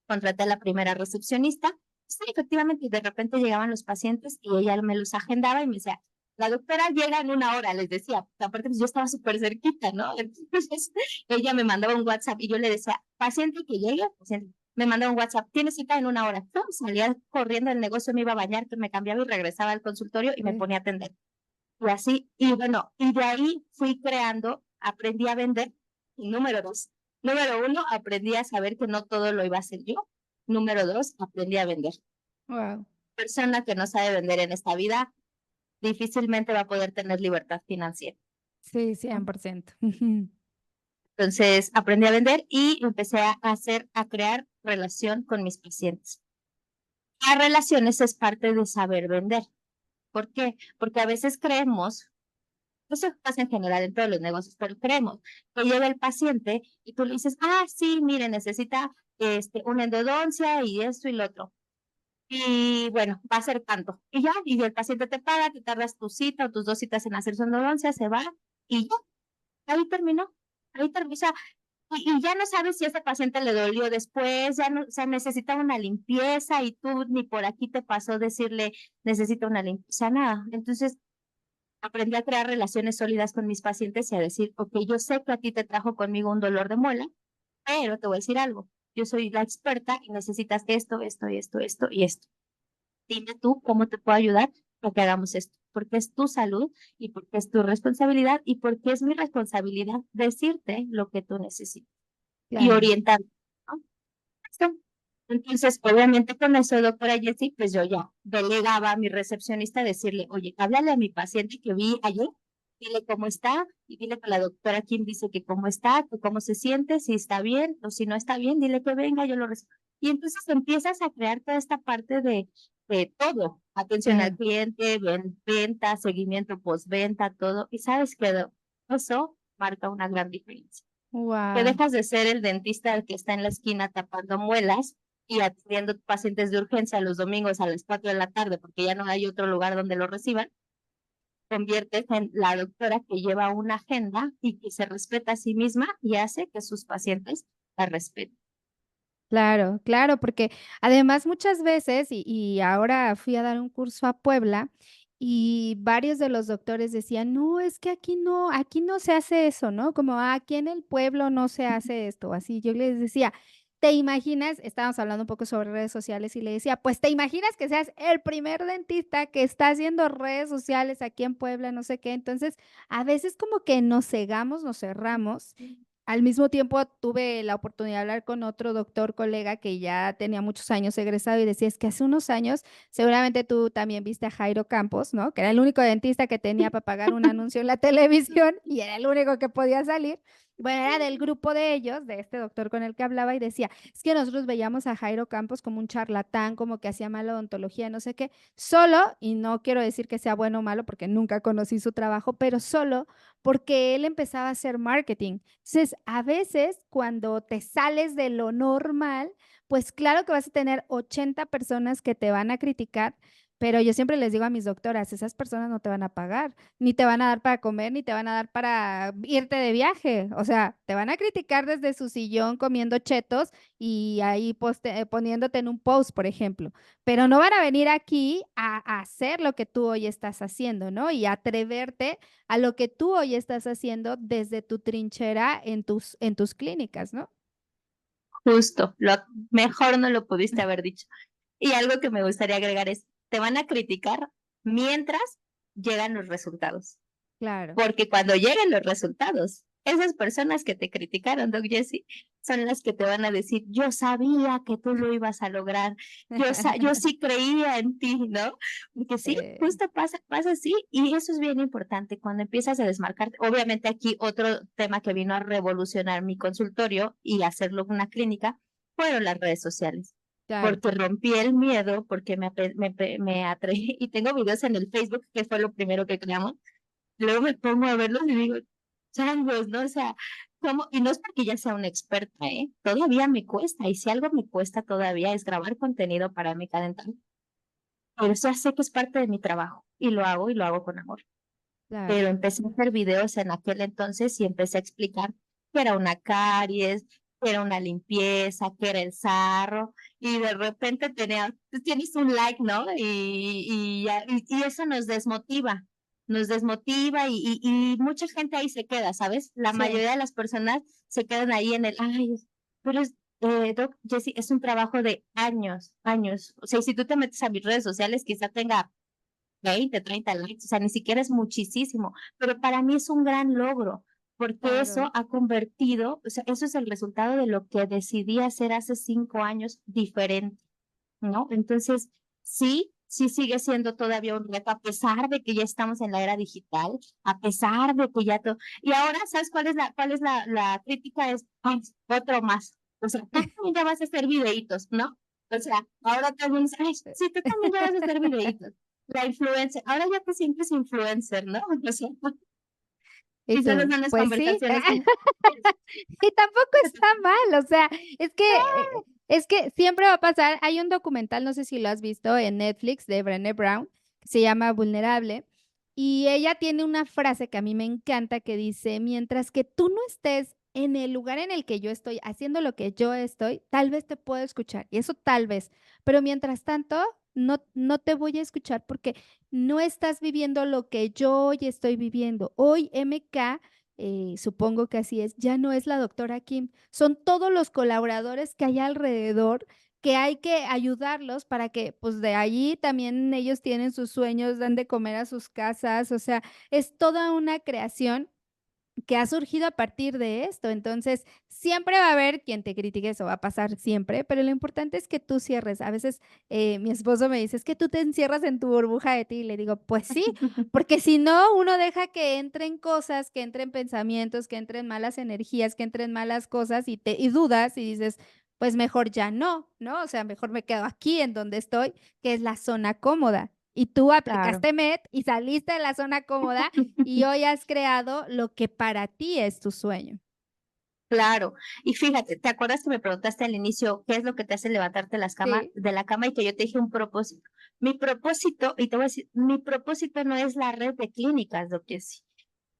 Contraté a la primera recepcionista. Sí, efectivamente, de repente llegaban los pacientes y ella me los agendaba y me decía, la doctora llega en 1 hora, les decía. Aparte, pues yo estaba súper cerquita, ¿no? Entonces ella me mandaba un WhatsApp y yo le decía, paciente que llegue, paciente. Me mandaba un WhatsApp, tiene cita en 1 hora. Yo salía corriendo del negocio, me iba a bañar, que me cambiaba y regresaba al consultorio y me Sí. ponía a atender. Y así, y bueno, y de ahí fui creando, aprendí a vender. Y número dos, número uno, aprendí a saber que no todo lo iba a hacer yo. Número dos, aprendí a vender. Wow. Persona que no sabe vender en esta vida difícilmente va a poder tener libertad financiera. Sí, ¿No? 100%. Ujú. Entonces, aprendí a vender y empecé a crear relación con mis pacientes. Las relaciones es parte de saber vender. ¿Por qué? Porque a veces creemos, eso pasa en general en todos los negocios, pero creemos que llega el paciente y tú le dices, ah, sí, mire, necesita una endodoncia y esto y lo otro. Y bueno, va a ser tanto. Y ya, y el paciente te paga, te tardas tu cita o tus 2 citas en hacer su endodoncia, se va y ya, ahí terminó. Ahí terminó. O sea, y ya no sabes si a ese paciente le dolió después, ya no, o sea, necesita una limpieza y tú ni por aquí te pasó decirle, necesita una limpieza, nada. Entonces, aprendí a crear relaciones sólidas con mis pacientes y a decir, ok, yo sé que a ti te trajo conmigo un dolor de muela, pero te voy a decir algo. Yo soy la experta y necesitas esto, esto y esto, esto y esto. Dime tú cómo te puedo ayudar para que hagamos esto, porque es tu salud y porque es tu responsabilidad y porque es mi responsabilidad decirte lo que tú necesitas y Claro. orientarte, ¿no? Listo. Entonces, obviamente con eso, doctora Jessie, pues yo ya delegaba a mi recepcionista a decirle, oye, háblale a mi paciente que vi ayer dile cómo está y dile que la doctora Kim dice que cómo está, que cómo se siente, si está bien o si no está bien, dile que venga, yo lo recibo. Y entonces empiezas a crear toda esta parte de todo, atención al Claro. cliente, venta, seguimiento postventa, todo. Y sabes que eso marca una gran diferencia. Que Wow. dejas de ser el dentista el que está en la esquina tapando muelas y atendiendo pacientes de urgencia los domingos a las 4 de la tarde porque ya no hay otro lugar donde lo reciban, conviertes en la doctora que lleva una agenda y que se respeta a sí misma y hace que sus pacientes la respeten. Claro, claro, porque además muchas veces, y ahora fui a dar un curso a Puebla y varios de los doctores decían, no, es que aquí no se hace eso, ¿no? Como "Ah, aquí en el pueblo no se hace esto, así. Yo les decía, ¿te imaginas? Estábamos hablando un poco sobre redes sociales y le decía, pues te imaginas que seas el primer dentista que está haciendo redes sociales aquí en Puebla, no sé qué. Entonces, a veces como que nos cegamos, nos cerramos al mismo tiempo, tuve la oportunidad de hablar con otro doctor colega que ya tenía muchos años egresado y decía, es que hace unos años, seguramente tú también viste a Jairo Campos, ¿no? Que era el único dentista que tenía para pagar un anuncio en la televisión y era el único que podía salir. Bueno, era del grupo de ellos, de este doctor con el que hablaba y decía, es que nosotros veíamos a Jairo Campos como un charlatán, como que hacía mala odontología, no sé qué, solo, y no quiero decir que sea bueno o malo porque nunca conocí su trabajo, pero solo porque él empezaba a hacer marketing. Entonces, a veces cuando te sales de lo normal, pues claro que vas a tener 80 personas que te van a criticar, pero yo siempre les digo a mis doctoras, esas personas no te van a pagar, ni te van a dar para comer, ni te van a dar para irte de viaje. O sea, te van a criticar desde su sillón comiendo chetos y ahí poniéndote en un post, por ejemplo, pero no van a venir aquí a hacer lo que tú hoy estás haciendo, ¿no? Y atreverte a lo que tú hoy estás haciendo desde tu trinchera en tus clínicas, ¿no? Justo, lo mejor no lo pudiste haber dicho. Y algo que me gustaría agregar es, te van a criticar mientras llegan los resultados. Claro. Porque cuando lleguen los resultados, esas personas que te criticaron, Doc Jessie, son las que te van a decir, yo sabía que tú lo ibas a lograr, yo sí creía en ti, ¿no? Porque sí, Sí, justo pasa así, y eso es bien importante, cuando empiezas a desmarcarte, obviamente aquí otro tema que vino a revolucionar mi consultorio y hacerlo una clínica, fueron las redes sociales claro. porque rompí el miedo, porque me atreví, y tengo videos en el Facebook, que fue lo primero que creamos, luego me pongo a verlos y digo, changos, ¿no? O sea, ¿cómo? Y no es porque ya sea una experta, ¿eh? Todavía me cuesta, y si algo me cuesta todavía es grabar contenido para Meca Dental. Pero eso ya sé que es parte de mi trabajo, y lo hago con amor. Claro. Pero empecé a hacer videos en aquel entonces y empecé a explicar que era una caries, que era una limpieza, que era el sarro, y de repente tienes un like, ¿no? Y eso nos desmotiva y mucha gente ahí se queda, ¿sabes? La Sí, mayoría de las personas se quedan ahí en el, ay, pero Doc Jessie, es un trabajo de años, años. O sea, si tú te metes a mis redes sociales, quizá tenga 20, 30 likes, o sea, ni siquiera es muchísimo, pero para mí es un gran logro, porque eso claro. ha convertido, o sea, eso es el resultado de lo que decidí hacer hace 5 años diferente, ¿no? Entonces, sí sigue siendo todavía un reto, a pesar de que ya estamos en la era digital, a pesar de que ya todo, y ahora, ¿sabes cuál es la crítica? Es, ay, otro más, o sea, tú también ya vas a hacer videitos, ¿no? O sea, ahora todo el mundo dice, ay, sí, tú también ya vas a hacer videitos. La influencer, ahora ya te sientes influencer, ¿no? O sea, ¿Y y solo tú? son las Pues sí. conversaciones con Y tampoco está mal, o sea, es que siempre va a pasar. Hay un documental, no sé si lo has visto en Netflix de Brené Brown, que se llama Vulnerable, y ella tiene una frase que a mí me encanta que dice, mientras que tú no estés en el lugar en el que yo estoy, haciendo lo que yo estoy, tal vez te puedo escuchar, y eso tal vez, pero mientras tanto, no te voy a escuchar porque no estás viviendo lo que yo hoy estoy viviendo. Hoy MK supongo que así es, ya no es la doctora Kim, son todos los colaboradores que hay alrededor que hay que ayudarlos para que, pues de allí también ellos tienen sus sueños, dan de comer a sus casas, o sea, es toda una creación que ha surgido a partir de esto. Entonces, siempre va a haber quien te critique, eso va a pasar siempre, pero lo importante es que tú cierres. A veces mi esposo me dice, es que tú te encierras en tu burbuja de ti. Y le digo, pues sí, porque si no, uno deja que entren cosas, que entren pensamientos, que entren malas energías, que entren malas cosas y dudas y dices, pues mejor ya no, ¿no? O sea, mejor me quedo aquí en donde estoy, que es la zona cómoda. Y tú Claro. aplicaste MET y saliste de la zona cómoda y hoy has creado lo que para ti es tu sueño. Claro. Y fíjate, ¿te acuerdas que me preguntaste al inicio qué es lo que te hace levantarte Sí. de la cama y que yo te dije un propósito? Mi propósito, y te voy a decir, mi propósito no es la red de clínicas, doctor.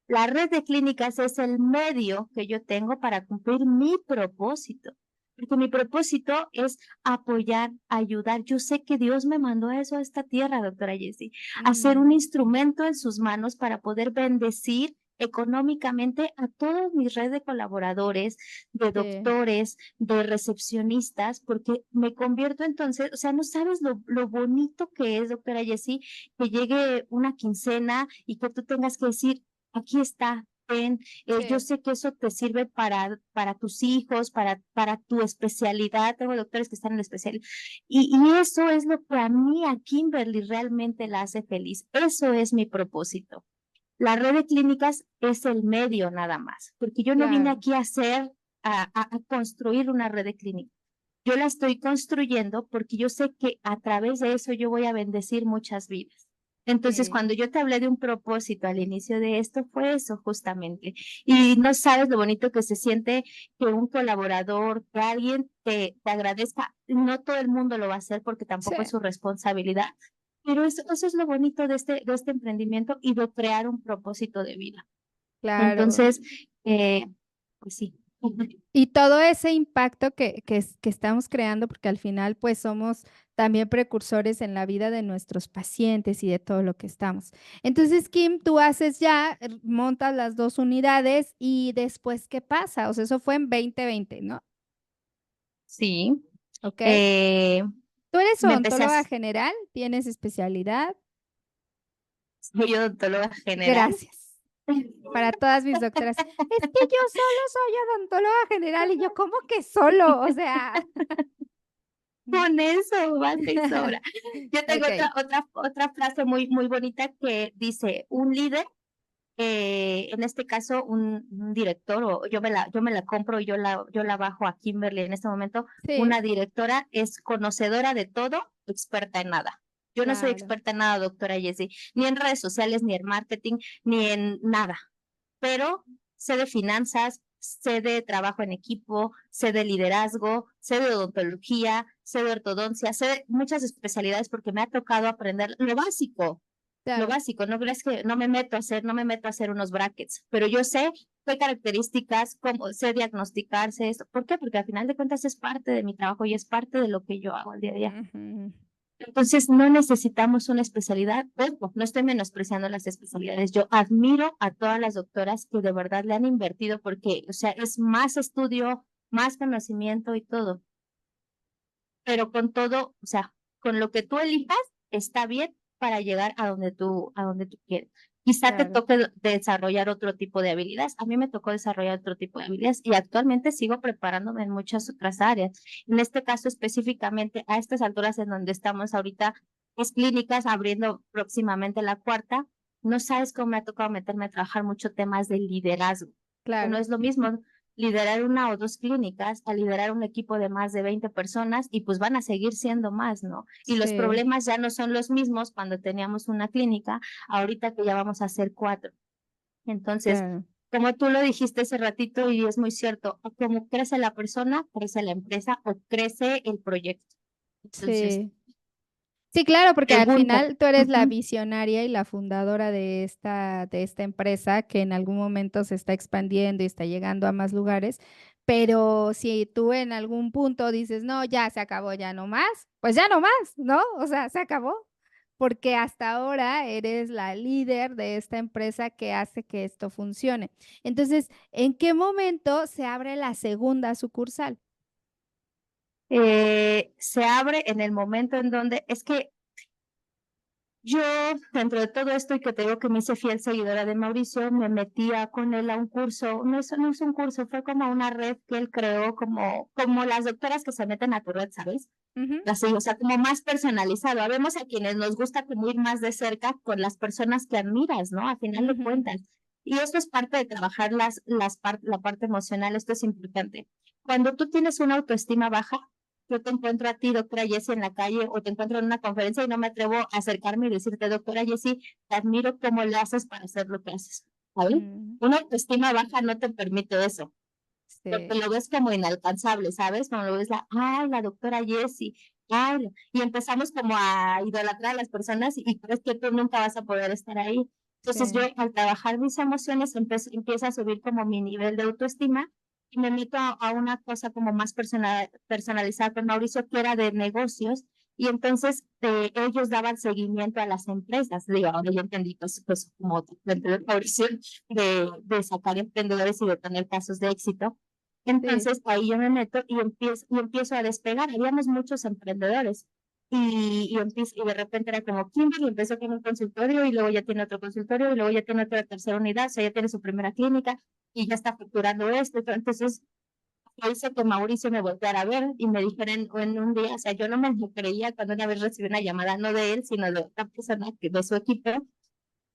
La red de clínicas es el medio que yo tengo para cumplir mi propósito. Porque mi propósito es apoyar, ayudar. Yo sé que Dios me mandó eso a esta tierra, doctora Jessie, a ser un Mm, instrumento en sus manos para poder bendecir económicamente a toda mi red de colaboradores, de sí, doctores, de recepcionistas, porque me convierto entonces, o sea, no sabes lo bonito que es, doctora Jessie, que llegue una quincena y que tú tengas que decir, aquí está, ven, yo sí, sé que eso te sirve para tus hijos, para tu especialidad. Tengo doctores que están en la especialidad. Y eso es lo que a mí, a Kimberly, realmente la hace feliz. Eso es mi propósito. La red de clínicas es el medio nada más, porque yo no vine claro. aquí a hacer, a construir una red de clínicas. Yo la estoy construyendo porque yo sé que a través de eso yo voy a bendecir muchas vidas. Entonces, Sí, cuando yo te hablé de un propósito al inicio de esto, fue eso justamente. Y no sabes lo bonito que se siente que un colaborador, que alguien te agradezca. No todo el mundo lo va a hacer porque sí, tampoco es su responsabilidad, pero eso es lo bonito de este emprendimiento y de crear un propósito de vida. claro. Entonces, pues sí. Y todo ese impacto que estamos creando, porque al final, pues, somos también precursores en la vida de nuestros pacientes y de todo lo que estamos. Entonces, Kim, tú haces ya, montas las 2 unidades y después, ¿qué pasa? O sea, eso fue en 2020, ¿no? Sí, ¿Okey? eh, ¿Tú eres me empecé a odontóloga general? ¿Tienes especialidad? soy odontóloga general. Gracias. Para todas mis doctoras. Es que yo solo soy odontóloga general, y yo, ¿cómo que solo? O sea. Con eso basta y sobra. Yo tengo Okey, otra frase muy bonita que dice: "Un líder", en este caso, un director, o yo me la compro y yo la bajo a Kimberly en este momento. sí, Una directora es conocedora de todo, experta en nada. Yo no soy claro, experta en nada, doctora Jessie, ni en redes sociales, ni en marketing, ni en nada. Pero sé de finanzas, sé de trabajo en equipo, sé de liderazgo, sé de odontología, sé de ortodoncia, sé de muchas especialidades porque me ha tocado aprender lo claro. básico, no creas que no me meto a hacer unos brackets, pero yo sé qué características, cómo sé diagnosticar, sé esto. ¿Por qué? Porque al final de cuentas es parte de mi trabajo y es parte de lo que yo hago al día a día. Ujú. Entonces, no necesitamos una especialidad. Ojo, no estoy menospreciando las especialidades. Yo admiro a todas las doctoras que de verdad le han invertido porque, o sea, es más estudio, más conocimiento y todo. Pero con todo, o sea, con lo que tú elijas, está bien para llegar a donde tú quieres. Quizá te Claro, toque desarrollar otro tipo de habilidades. A mí me tocó desarrollar otro tipo de habilidades y actualmente sigo preparándome en muchas otras áreas. En este caso específicamente, a estas alturas en donde estamos ahorita, es clínicas, abriendo próximamente la cuarta. No sabes cómo me ha tocado meterme a trabajar mucho temas de liderazgo, que no claro, es lo mismo liderar una o dos clínicas a liderar un equipo de más de 20 personas y pues van a seguir siendo más, ¿no? Y los sí, problemas ya no son los mismos cuando teníamos una clínica, ahorita que ya vamos a hacer cuatro. Entonces, claro, como tú lo dijiste hace ratito y es muy cierto, como crece la persona, crece la empresa o crece el proyecto. Entonces, sí. Sí, claro, porque al pregunta. final tú eres la Ujú. visionaria y la fundadora de esta empresa que en algún momento se está expandiendo y está llegando a más lugares, pero si tú en algún punto dices, no, ya se acabó, ya no más, pues ya no más, ¿no? O sea, se acabó, porque hasta ahora eres la líder de esta empresa que hace que esto funcione. Entonces, ¿en qué momento se abre la segunda sucursal? Se abre en el momento en donde, es que Yo, dentro de todo esto, y que te digo que me hice fiel seguidora de Mauricio, me metía con él a un curso, no es un curso, fue como una red que él creó, como las doctoras que se meten a tu red, ¿sabes? Ujú, Así, o sea, como más personalizado. Habemos a quienes nos gusta como ir más de cerca con las personas que admiras, ¿no? A final de ujú, cuentas. Y esto es parte de trabajar la parte emocional, esto es importante. Cuando tú tienes una autoestima baja, yo te encuentro a ti, doctora Jessie, en la calle o te encuentro en una conferencia y no me atrevo a acercarme y decirte, doctora Jessie, te admiro cómo le haces para hacer lo que haces, ¿sabes? mm, Una autoestima baja no te permite eso, porque sí, lo ves como inalcanzable, ¿sabes? Como lo ves ay, la doctora Jessie, ay, y empezamos como a idolatrar a las personas y crees que tú nunca vas a poder estar ahí. Entonces yo sí, al trabajar mis emociones empiezo a subir como mi nivel de autoestima y me meto a una cosa como más personalizada con Mauricio, que era de negocios, y entonces ellos daban seguimiento a las empresas. Digo, ahora yo entendí, pues como dentro de Mauricio, de sacar emprendedores y de tener casos de éxito. sí, Entonces ahí yo me meto y empiezo a despegar. Habíamos muchos emprendedores y de repente era como Kimberly empezó con un consultorio y luego ya tiene otro consultorio y luego ya tiene otra tercera unidad, o sea, ya tiene su primera clínica y ya está facturando esto. Entonces yo hice que Mauricio me volteara a ver y me dijera en un día, o sea, yo no me lo creía cuando una vez recibí una llamada, no de él, sino de otra persona de su equipo,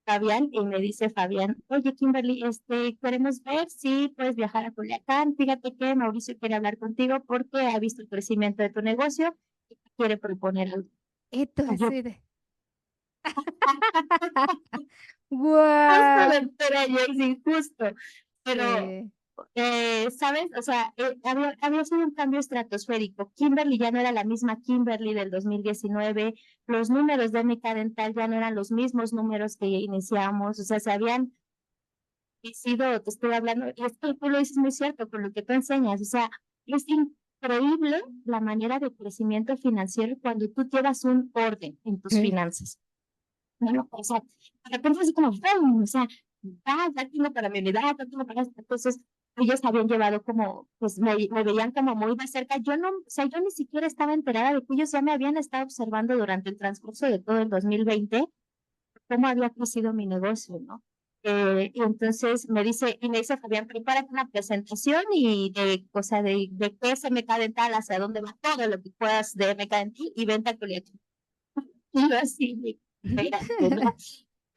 Fabián, y me dice Fabián, oye Kimberly, queremos ver si puedes viajar a Culiacán. Fíjate que Mauricio quiere hablar contigo porque ha visto el crecimiento de tu negocio y te quiere proponer algo. esto Y yo, así de, justo, wow, doctora Jersey, justo. Pero, sí, ¿sabes? O sea, había sido un cambio estratosférico. Kimberly ya no era la misma Kimberly del 2019. Los números de MK Dental ya no eran los mismos números que iniciamos. O sea, se habían sido, te estoy hablando, y esto tú lo dices muy cierto con lo que tú enseñas. O sea, es increíble la manera de crecimiento financiero cuando tú llevas un orden en tus sí, finanzas. No, no, o sea, de repente así como, ¡pum! O sea, ya tengo para mi unidad, ya tengo para esto. Entonces, ellos habían llevado como, pues me veían como muy de cerca. Yo no, o sea, yo ni siquiera estaba enterada de que ellos ya me habían estado observando durante el transcurso de todo el 2020 cómo había crecido mi negocio, ¿no? Y entonces me dice Fabián, prepárate una presentación y o sea, de qué es MK Dental, hacia dónde va todo lo que puedas de MK Dental y venta a Culiacán. Y yo así, espérate, ¿no?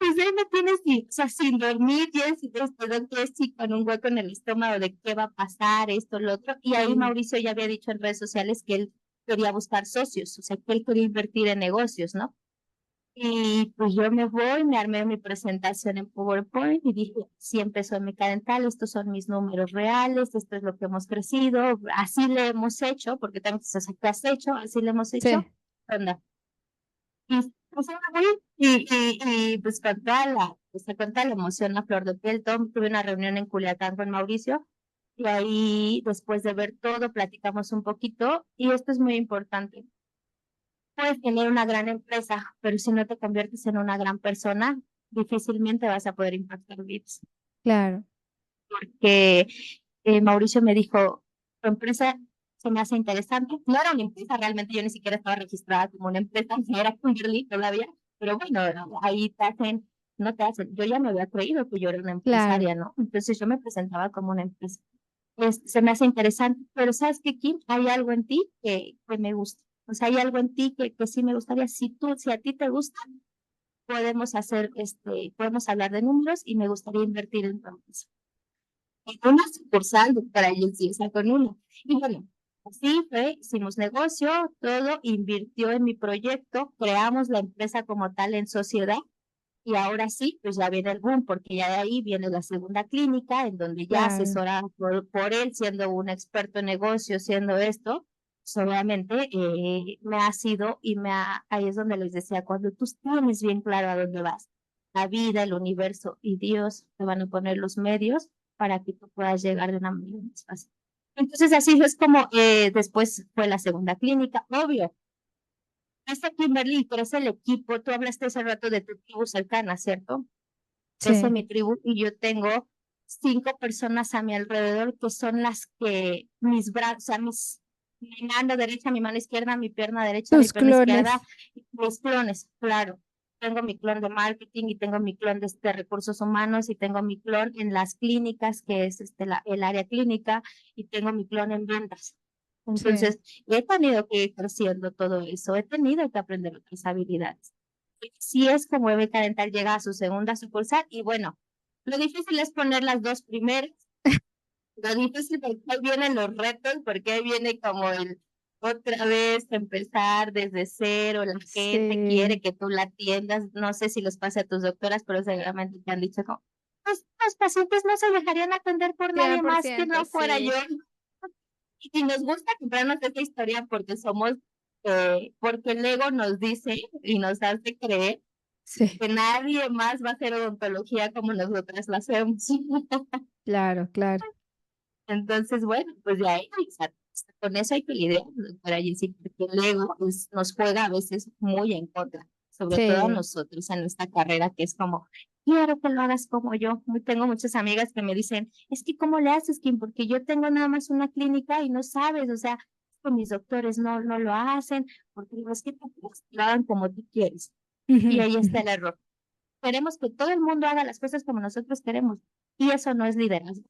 Pues ahí me tienes, o sea, sin dormir, ya sin que sí, con un hueco en el estómago de qué va a pasar, esto, lo otro. Y ahí sí, Mauricio ya había dicho en redes sociales que él quería buscar socios, o sea, que él quería invertir en negocios, ¿no? Y pues yo me voy, me armé mi presentación en PowerPoint y dije, sí empezó mi cadental, estos son mis números reales, esto es lo que hemos crecido, así le hemos hecho, porque también se sabe qué has hecho, así le hemos hecho. sí, Anda. Y, pues, me voy, pues con toda la emoción a flor de piel, tuve una reunión en Culiacán con Mauricio y ahí después de ver todo platicamos un poquito y esto es muy importante. Puedes tener una gran empresa, pero si no te conviertes en una gran persona, difícilmente vas a poder impactar vidas. claro, Que Mauricio me dijo, tu empresa se me hace interesante. No era una empresa, realmente yo ni siquiera estaba registrada como una empresa, no era Kimberly todavía, pero bueno, ahí te hacen, no te hacen. Yo ya me había creído que yo era una claro, empresaria, ¿no? Entonces yo me presentaba como una empresa. Se me hace interesante, pero ¿sabes qué, Kim? Hay algo en ti que me gusta. O sea, hay algo en ti que sí me gustaría. Si a ti te gusta, podemos hacer, podemos hablar de números y me gustaría invertir en tu empresa. En una sucursal para ellos, sí, o sea, con uno. Y bueno, así fue, hicimos negocio, todo, invirtió en mi proyecto, creamos la empresa como tal en sociedad. Y ahora sí, pues ya viene el boom, porque ya de ahí viene la segunda clínica, en donde ya claro, asesora por él, siendo un experto en negocios, siendo esto, pues obviamente me ha sido ahí es donde les decía, cuando tú tienes bien claro a dónde vas, la vida, el universo y Dios te van a poner los medios para que tú puedas llegar de una manera más fácil. Entonces así es como después fue la segunda clínica, obvio. Esta Kimberly, tú eres el equipo, tú hablaste hace rato de tu tribu cercana, ¿cierto? Esa es sí, mi tribu y yo tengo 5 personas a mi alrededor que son las que mis brazos, o sea, mi mano derecha, mi mano izquierda, mi pierna derecha, mi tus pierna izquierda, clones, mis clones, claro. tengo mi clon de marketing y tengo mi clon de recursos humanos y tengo mi clon en las clínicas, que es el área clínica, y tengo mi clon en ventas. Sí, Entonces, he tenido que ir creciendo todo eso, he tenido que aprender otras habilidades. Si es como Beca Dental llega a su segunda sucursal y bueno, lo difícil es poner las dos primeras, lo difícil porque ahí vienen los retos, porque ahí viene como el otra vez empezar desde cero, la gente sí, quiere que tú la atiendas, no sé si les pasa a tus doctoras, pero seguramente te han dicho como, los pacientes no se dejarían atender por cien nadie por más que ciento no fuera yo. sí, Y nos gusta comprarnos esta historia porque porque el ego nos dice y nos hace creer sí, que nadie más va a hacer odontología como nosotras la hacemos. claro, claro. Entonces, bueno, pues de ahí, o sea, con eso hay que lidiar, para Jessy, porque el ego nos juega a veces muy en contra, sobre todo a Sí, nosotros en nuestra carrera, que es como, quiero que lo hagas como yo. Tengo muchas amigas que me dicen, es que ¿cómo le haces, Kim? Porque yo tengo nada más una clínica y no sabes, o sea, con mis doctores no lo hacen, porque es que lo hagan como tú quieres. Y ujú, ahí está ujú, el error. Queremos que todo el mundo haga las cosas como nosotros queremos, y eso no es liderazgo,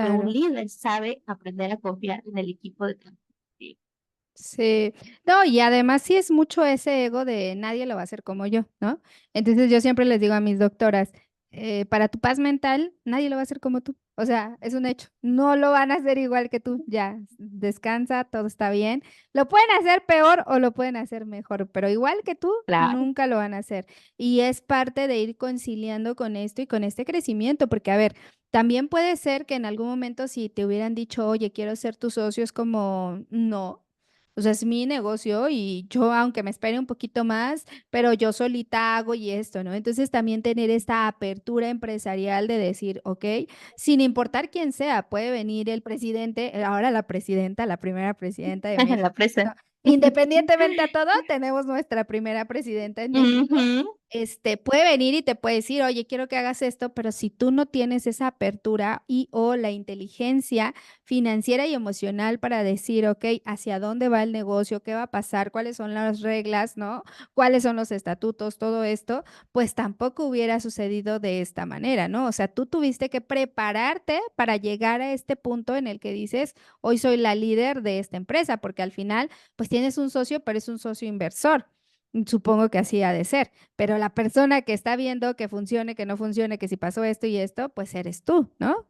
que un claro. líder sabe aprender a confiar en el equipo de trabajo. Sí, Sí, no, y además sí es mucho ese ego de nadie lo va a hacer como yo, ¿no? Entonces yo siempre les digo a mis doctoras, para tu paz mental, nadie lo va a hacer como tú. O sea, es un hecho. No lo van a hacer igual que tú. Ya, descansa, todo está bien. Lo pueden hacer peor o lo pueden hacer mejor, pero igual que tú, claro, nunca lo van a hacer. Y es parte de ir conciliando con esto y con este crecimiento, porque a ver, también puede ser que en algún momento si te hubieran dicho, oye, quiero ser tu socio, es como, no. O sea, es mi negocio y yo, aunque me espere un poquito más, pero yo solita hago y esto, ¿no? Entonces también tener esta apertura empresarial de decir, ok, sin importar quién sea, puede venir el presidente, ahora la presidenta, la primera presidenta de México. la presa. Independientemente a todo, tenemos nuestra primera presidenta en México. Ujú. Puede venir y te puede decir, oye, quiero que hagas esto, pero si tú no tienes esa apertura y o la inteligencia financiera y emocional para decir, ok, hacia dónde va el negocio, qué va a pasar, cuáles son las reglas, ¿no? Cuáles son los estatutos, todo esto, pues tampoco hubiera sucedido de esta manera, ¿no? O sea, tú tuviste que prepararte para llegar a este punto en el que dices, hoy soy la líder de esta empresa, porque al final, pues tienes un socio, pero es un socio inversor. Supongo que así ha de ser. Pero la persona que está viendo que funcione, que no funcione, que si pasó esto y esto, pues eres tú, ¿no?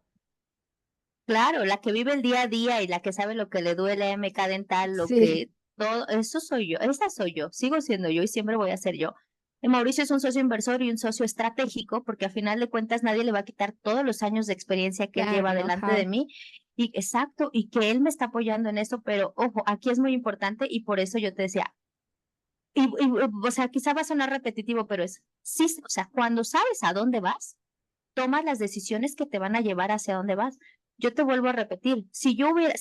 Claro, la que vive el día a día y la que sabe lo que le duele a MK Dental, lo Sí, que todo, eso soy yo, esa soy yo, sigo siendo yo y siempre voy a ser yo. Mauricio es un socio inversor y un socio estratégico, porque a final de cuentas nadie le va a quitar todos los años de experiencia que él claro, lleva delante de know-how. mí. Y exacto, y que él me está apoyando en eso, pero ojo, aquí es muy importante y por eso yo te decía, o sea, quizá va a sonar repetitivo, pero sí, o sea, cuando sabes a dónde vas, tomas las decisiones que te van a llevar hacia dónde vas. Yo te vuelvo a repetir, si yo hubiera,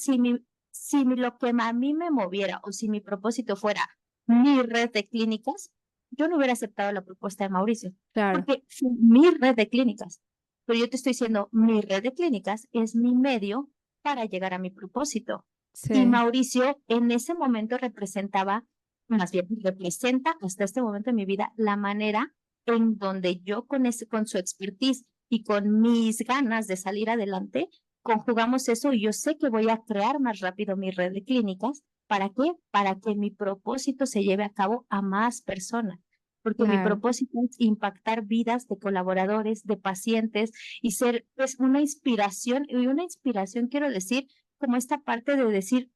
lo que a mí me moviera o si mi propósito fuera mi red de clínicas, yo no hubiera aceptado la propuesta de Mauricio, Claro, porque fue mi red de clínicas. Pero yo te estoy diciendo, mi red de clínicas es mi medio para llegar a mi propósito. Y sí, Mauricio en ese momento representaba, más bien representa hasta este momento de mi vida la manera en donde yo con su expertise y con mis ganas de salir adelante, conjugamos eso y yo sé que voy a crear más rápido mi red de clínicas. ¿Para qué? Para que mi propósito se lleve a cabo a más personas. Porque mi claro, propósito es impactar vidas de colaboradores, de pacientes y ser pues una inspiración. Y una inspiración quiero decir como esta parte de decir,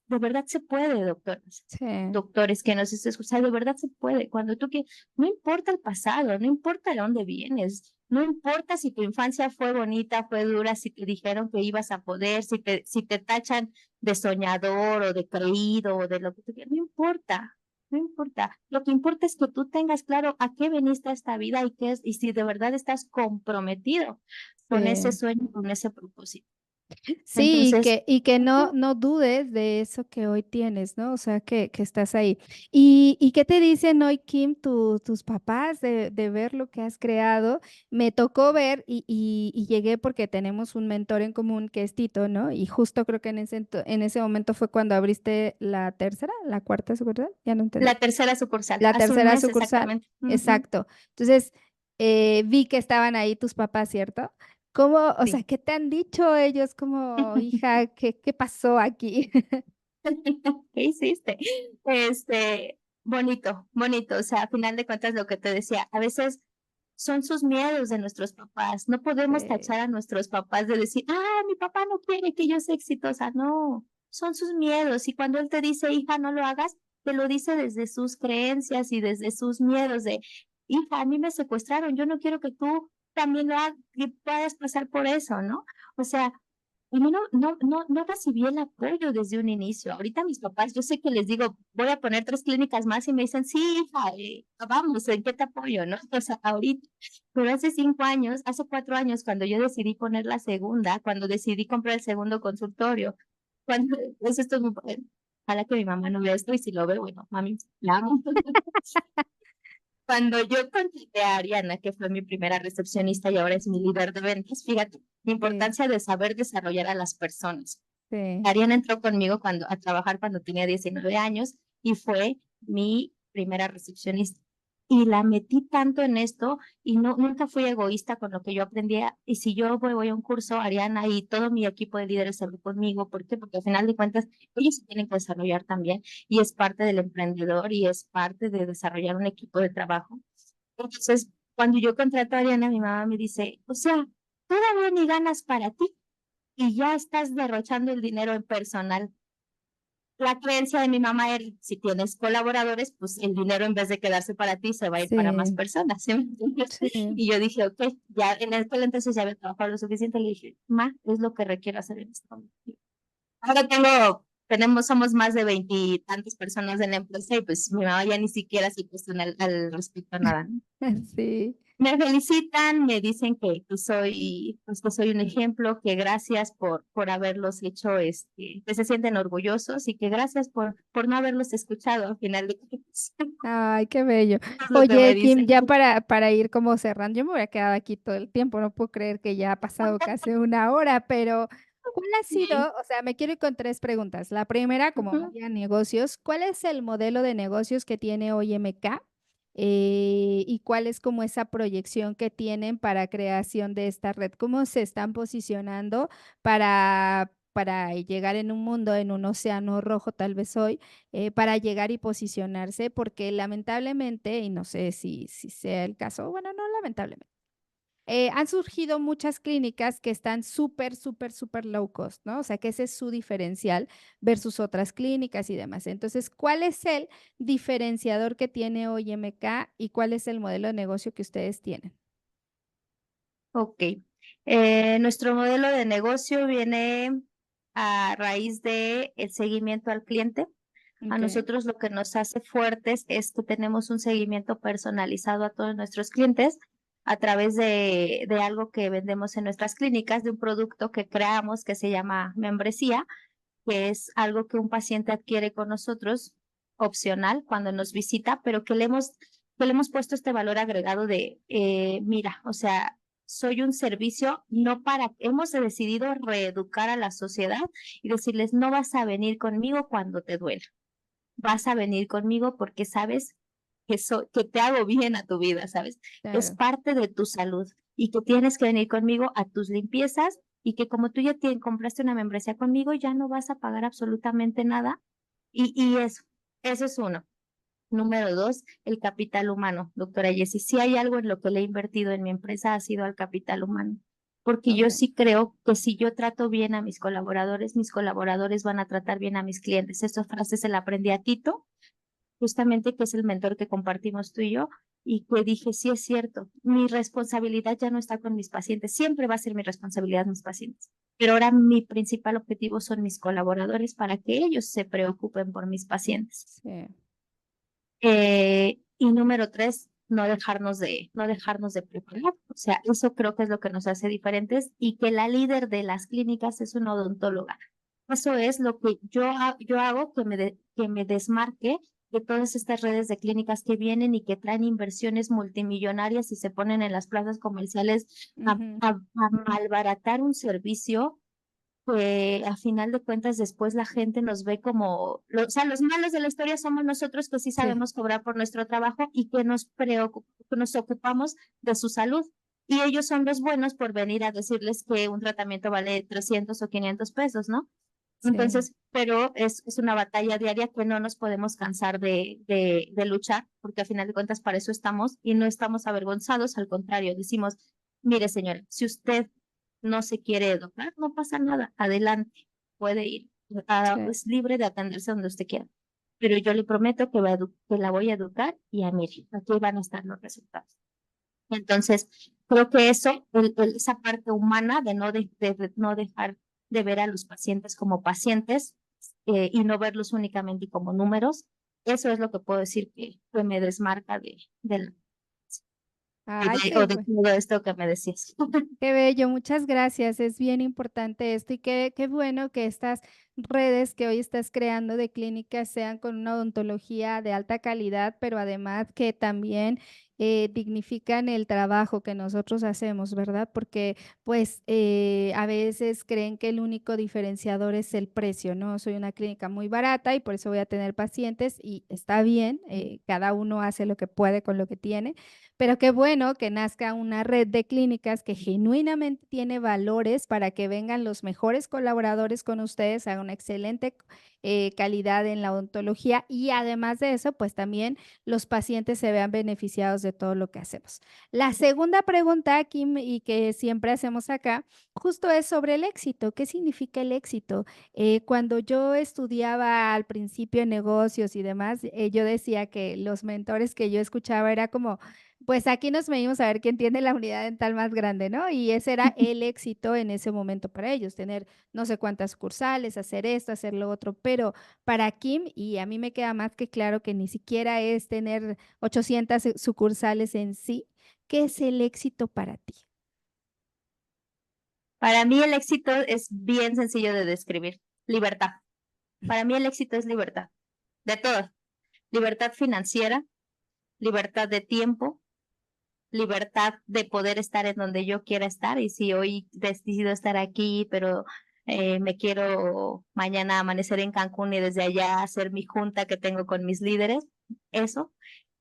de verdad se puede, doctores. sí, Doctores que nos estés escuchando, de verdad se puede. Cuando tú quieres, no importa el pasado, no importa de dónde vienes, no importa si tu infancia fue bonita, fue dura, si te dijeron que ibas a poder, si te tachan de soñador o de creído o de lo que tú quieras, no importa, no importa. Lo que importa es que tú tengas claro a qué veniste a esta vida y qué es, y si de verdad estás comprometido con ese sí. sueño, con ese propósito. Sí, Entonces, y que no, ujú, no dudes de eso que hoy tienes, ¿no? O sea, que estás ahí. Y qué te dicen hoy, Kim, tus papás de ver lo que has creado? Me tocó ver y llegué porque tenemos un mentor en común que es Tito, ¿no? Y justo creo que en ese momento fue cuando abriste la tercera, la cuarta sucursal, ya no entendí. la tercera sucursal, La hace un tercera mes sucursal, exactamente. Ujú, exacto. Entonces, vi que estaban ahí tus papás, ¿cierto? ¿Cómo, o sea, sí. qué te han dicho ellos como, hija, qué pasó aquí? ¿Qué hiciste? Bonito, bonito. O sea, a final de cuentas, lo que te decía, a veces son sus miedos de nuestros papás. No podemos Sí, tachar a nuestros papás de decir, mi papá no quiere que yo sea exitosa. No, son sus miedos. Y cuando él te dice, hija, no lo hagas, te lo dice desde sus creencias y desde sus miedos de, hija, a mí me secuestraron, yo no quiero que tú también lo hagas, que puedas pasar por eso, ¿no? O sea, y no recibí el apoyo desde un inicio. Ahorita mis papás, yo sé que les digo, voy a poner 3 clínicas más y me dicen: "Sí, hija, vamos, ¿en qué te apoyo?", ¿no? O sea, ahorita, pero hace 5 años, hace 4 años, cuando yo decidí poner la segunda, cuando decidí comprar el segundo consultorio, cuando pues esto es muy ojalá que mi mamá no vea esto y si lo ve, bueno, mami, la amo. Cuando yo contraté a Ariana, que fue mi primera recepcionista y ahora es mi líder de ventas, fíjate, la sí, importancia de saber desarrollar a las personas. sí, Ariana entró conmigo a trabajar cuando tenía 19 años y fue mi primera recepcionista. Y la metí tanto en esto y nunca fui egoísta con lo que yo aprendía. Y si yo voy a un curso, Ariana y todo mi equipo de líderes se ve conmigo. ¿Por qué? Porque al final de cuentas ellos se tienen que desarrollar también y es parte del emprendedor y es parte de desarrollar un equipo de trabajo. Entonces, cuando yo contrato a Ariana, mi mamá me dice, o sea, todavía ni ganas para ti y ya estás derrochando el dinero en personal. La creencia de mi mamá era, si tienes colaboradores, pues el dinero en vez de quedarse para ti, se va a ir para más sí, personas, ¿sí me entiendes? sí. Y yo dije, okey, ya en aquel entonces ya había trabajado lo suficiente, le dije: "Ma, es lo que requiero hacer en este momento". Ahora somos más de veintitantas personas en la empresa y, pues, mi mamá ya ni siquiera se cuestiona al respecto a nada, ¿no? Sí. Me felicitan, me dicen que soy un ejemplo, que gracias por haberlos hecho, que se sienten orgullosos y que gracias por no haberlos escuchado, al final de cuentas. Ay, qué bello. Es lo que me Oye, Kim, dicen. ya para ir como cerrando, yo me hubiera quedado aquí todo el tiempo, no puedo creer que ya ha pasado casi una hora, pero ¿cuál ha Sí, sido? O sea, me quiero ir con tres preguntas. La primera, como ujú, María Negocios, ¿cuál es el modelo de negocios que tiene hoy MK? ¿Y cuál es como esa proyección que tienen para creación de esta red? ¿Cómo se están posicionando para llegar en un mundo, en un océano rojo tal vez hoy? Para llegar y posicionarse, porque lamentablemente, y no sé si sea el caso, bueno, no lamentablemente, han surgido muchas clínicas que están súper, súper, súper low cost, ¿no? O sea, que ese es su diferencial versus otras clínicas y demás. Entonces, ¿cuál es el diferenciador que tiene hoy MK y cuál es el modelo de negocio que ustedes tienen? okey. Nuestro modelo de negocio viene a raíz de el seguimiento al cliente. A Ok, nosotros lo que nos hace fuertes es que tenemos un seguimiento personalizado a todos nuestros clientes a través de algo que vendemos en nuestras clínicas, de un producto que creamos que se llama membresía, que es algo que un paciente adquiere con nosotros, opcional, cuando nos visita, pero que le hemos puesto este valor agregado de, mira, o sea, soy un servicio, no para, hemos decidido reeducar a la sociedad y decirles, no vas a venir conmigo cuando te duela, vas a venir conmigo porque sabes que te hago bien a tu vida, ¿sabes? Es claro, parte de tu salud y que tienes que venir conmigo a tus limpiezas y que como tú ya compraste una membresía conmigo, ya no vas a pagar absolutamente nada. Y eso es uno. Número 2, el capital humano, doctora Jessie. Si hay algo en lo que le he invertido en mi empresa, ha sido al capital humano. Porque yo ok, sí creo que si yo trato bien a mis colaboradores van a tratar bien a mis clientes. Estas frases se la aprendí a Tito, justamente que es el mentor que compartimos tú y yo, y que dije, sí es cierto, mi responsabilidad ya no está con mis pacientes, siempre va a ser mi responsabilidad mis pacientes, pero ahora mi principal objetivo son mis colaboradores para que ellos se preocupen por mis pacientes. sí, Y número 3, no dejarnos de preparar. O sea, eso creo que es lo que nos hace diferentes y que la líder de las clínicas es una odontóloga. Eso es lo que yo hago que me desmarque de todas estas redes de clínicas que vienen y que traen inversiones multimillonarias y se ponen en las plazas comerciales Ujú. a malbaratar un servicio que a final de cuentas después la gente nos ve como, o sea, los malos de la historia somos nosotros que sí Sí, sabemos cobrar por nuestro trabajo y que que nos ocupamos de su salud. Y ellos son los buenos por venir a decirles que un tratamiento vale 300 o 500 pesos, ¿no? sí, Entonces, pero es una batalla diaria que no nos podemos cansar de luchar, porque a final de cuentas para eso estamos y no estamos avergonzados, al contrario, decimos, mire señora, si usted no se quiere educar, no pasa nada, adelante, puede ir, sí. es libre de atenderse donde usted quiera, pero yo le prometo que la voy a educar y a mire, aquí van a estar los resultados. Entonces, creo que eso, esa parte humana de de no dejar de ver a los pacientes como pacientes y no verlos únicamente como números, eso es lo que puedo decir que me desmarca Ay, qué de bueno. todo esto que me decías. Qué bello, muchas gracias. Es bien importante esto y qué bueno que estas redes que hoy estás creando de clínicas sean con una odontología de alta calidad, pero además que también dignifican el trabajo que nosotros hacemos, ¿verdad? Porque pues a veces creen que el único diferenciador es el precio, ¿no? Soy una clínica muy barata y por eso voy a tener pacientes y está bien, cada uno hace lo que puede con lo que tiene, pero qué bueno que nazca una red de clínicas que genuinamente tiene valores para que vengan los mejores colaboradores con ustedes, hagan una excelente calidad en la odontología y además de eso, pues también los pacientes se vean beneficiados de todo lo que hacemos. La segunda pregunta, Kim, y que siempre hacemos acá, justo es sobre el éxito. ¿Qué significa el éxito? Cuando yo estudiaba al principio negocios y demás, yo decía que los mentores que yo escuchaba era como pues aquí nos medimos a ver quién tiene la unidad dental más grande, ¿no? Y ese era el éxito en ese momento para ellos, tener no sé cuántas sucursales, hacer esto, hacer lo otro, pero para Kim, y a mí me queda más que claro que ni siquiera es tener 800 sucursales en sí, ¿qué es el éxito para ti? Para mí el éxito es bien sencillo de describir, libertad. Para mí el éxito es libertad, de todo, libertad financiera, libertad de tiempo, libertad de poder estar en donde yo quiera estar y si hoy decido estar aquí, pero me quiero mañana amanecer en Cancún y desde allá hacer mi junta que tengo con mis líderes, eso,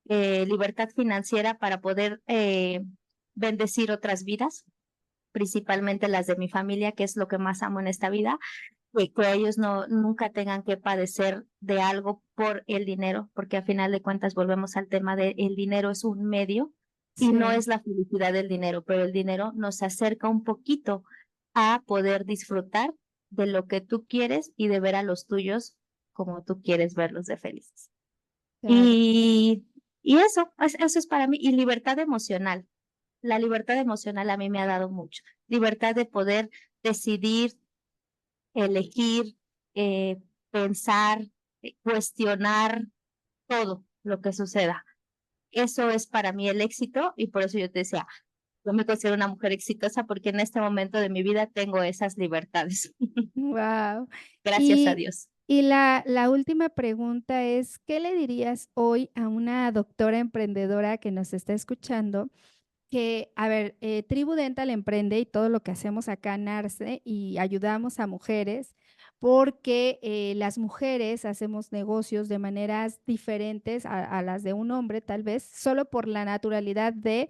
libertad financiera para poder bendecir otras vidas, principalmente las de mi familia, que es lo que más amo en esta vida, que ellos no nunca tengan que padecer de algo por el dinero, porque a final de cuentas volvemos al tema de el dinero es un medio y no Sí, es la felicidad del dinero, pero el dinero nos acerca un poquito a poder disfrutar de lo que tú quieres y de ver a los tuyos como tú quieres verlos de felices. claro. Y, y eso es para mí, y libertad emocional. La libertad emocional a mí me ha dado mucho. Libertad de poder decidir, elegir, pensar, cuestionar todo lo que suceda. Eso es para mí el éxito y por eso yo te decía, yo me considero una mujer exitosa porque en este momento de mi vida tengo esas libertades. Wow. Gracias a Y, Dios. y la última pregunta es, ¿qué le dirías hoy a una doctora emprendedora que nos está escuchando? Que, a ver, Tribu Dental emprende y todo lo que hacemos acá en Arce y ayudamos a mujeres porque las mujeres hacemos negocios de maneras diferentes a las de un hombre, tal vez, solo por la naturalidad de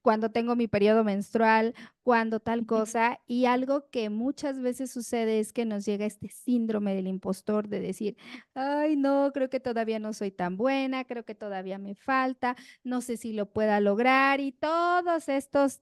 cuando tengo mi periodo menstrual, cuando tal cosa, y algo que muchas veces sucede es que nos llega este síndrome del impostor de decir, ay, no, creo que todavía no soy tan buena, creo que todavía me falta, no sé si lo pueda lograr y todos estos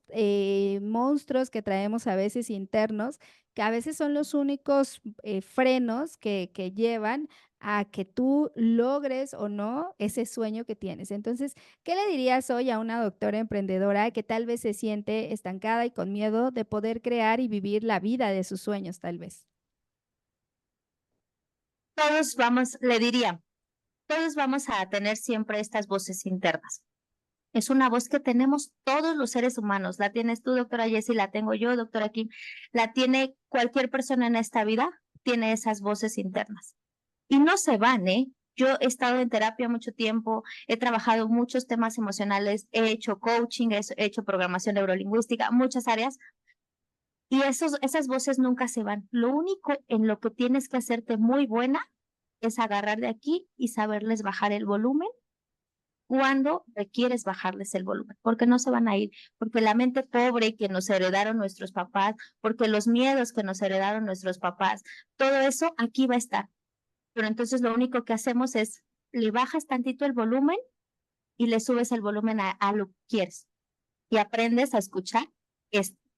monstruos que traemos a veces internos, que a veces son los únicos frenos que llevan a que tú logres o no ese sueño que tienes. Entonces, ¿qué le dirías hoy a una doctora emprendedora que tal vez se siente estancada y con miedo de poder crear y vivir la vida de sus sueños, tal vez? Todos vamos, le diría, todos vamos a tener siempre estas voces internas. Es una voz que tenemos todos los seres humanos. La tienes tú, doctora Jessie, la tengo yo, doctora Kim, la tiene cualquier persona en esta vida, tiene esas voces internas. Y no se van, ¿eh? Yo he estado en terapia mucho tiempo, he trabajado muchos temas emocionales, he hecho coaching, he hecho programación neurolingüística, muchas áreas, y esas voces nunca se van. Lo único en lo que tienes que hacerte muy buena es agarrar de aquí y saberles bajar el volumen cuando requieres bajarles el volumen, porque no se van a ir, porque la mente pobre que nos heredaron nuestros papás, porque los miedos que nos heredaron nuestros papás, todo eso aquí va a estar. Pero entonces lo único que hacemos es, le bajas tantito el volumen y le subes el volumen a lo que quieres y aprendes a escuchar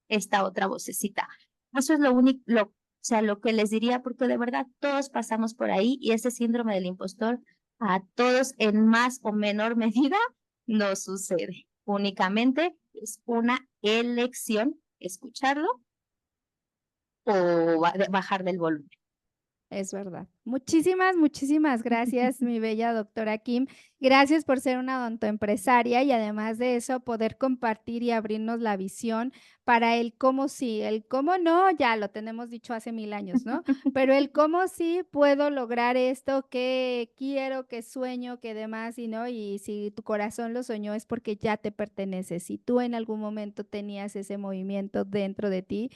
esta otra vocecita. Eso es lo único, o sea, lo que les diría, porque de verdad todos pasamos por ahí y ese síndrome del impostor a todos en más o menor medida no sucede. Únicamente es una elección escucharlo o bajar del volumen. Es verdad. Muchísimas, muchísimas gracias, mi bella doctora Kim. Gracias por ser una odontoempresaria y además de eso, poder compartir y abrirnos la visión para el cómo sí, el cómo no, ya lo tenemos dicho hace 1000 años, ¿no? Pero el cómo sí puedo lograr esto que quiero, que sueño, que demás, y no, y si tu corazón lo soñó es porque ya te pertenece. Si tú en algún momento tenías ese movimiento dentro de ti,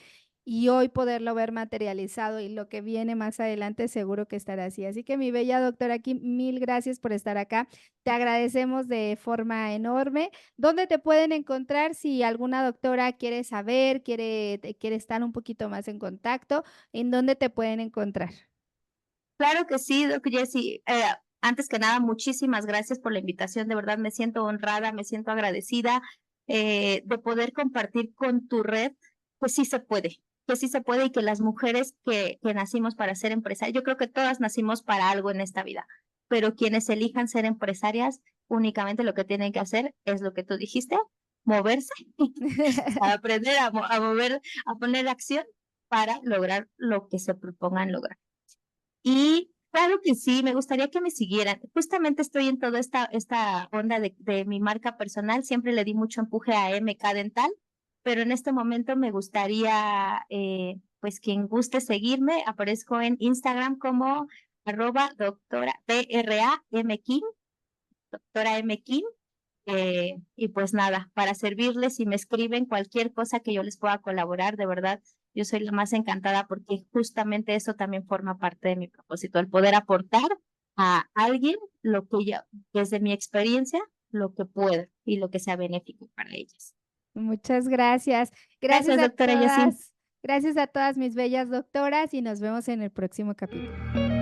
y hoy poderlo ver materializado y lo que viene más adelante seguro que estará así. Así que mi bella doctora Kim, mil gracias por estar acá. Te agradecemos de forma enorme. ¿Dónde te pueden encontrar si alguna doctora quiere saber, quiere estar un poquito más en contacto? ¿En dónde te pueden encontrar? Claro que sí, doc Jessie. Antes que nada, muchísimas gracias por la invitación. De verdad me siento honrada, me siento agradecida de poder compartir con tu red, pues sí se puede, que sí se puede y que las mujeres que nacimos para ser empresarias, yo creo que todas nacimos para algo en esta vida, pero quienes elijan ser empresarias, únicamente lo que tienen que hacer es lo que tú dijiste, moverse, aprender a mover, a poner acción para lograr lo que se propongan lograr. Y claro que sí, me gustaría que me siguieran. Justamente estoy en toda esta onda de mi marca personal, siempre le di mucho empuje a MK Dental, pero en este momento me gustaría, pues quien guste seguirme, aparezco en Instagram como @doctora DRAMKim, doctora M. Kim, y pues nada, para servirles, si me escriben cualquier cosa que yo les pueda colaborar, de verdad, yo soy la más encantada porque justamente eso también forma parte de mi propósito, el poder aportar a alguien lo que yo, desde mi experiencia, lo que pueda y lo que sea benéfico para ellas. Muchas gracias. Gracias Gracias, a doctora Yacine. todas. Gracias a todas mis bellas doctoras y nos vemos en el próximo capítulo.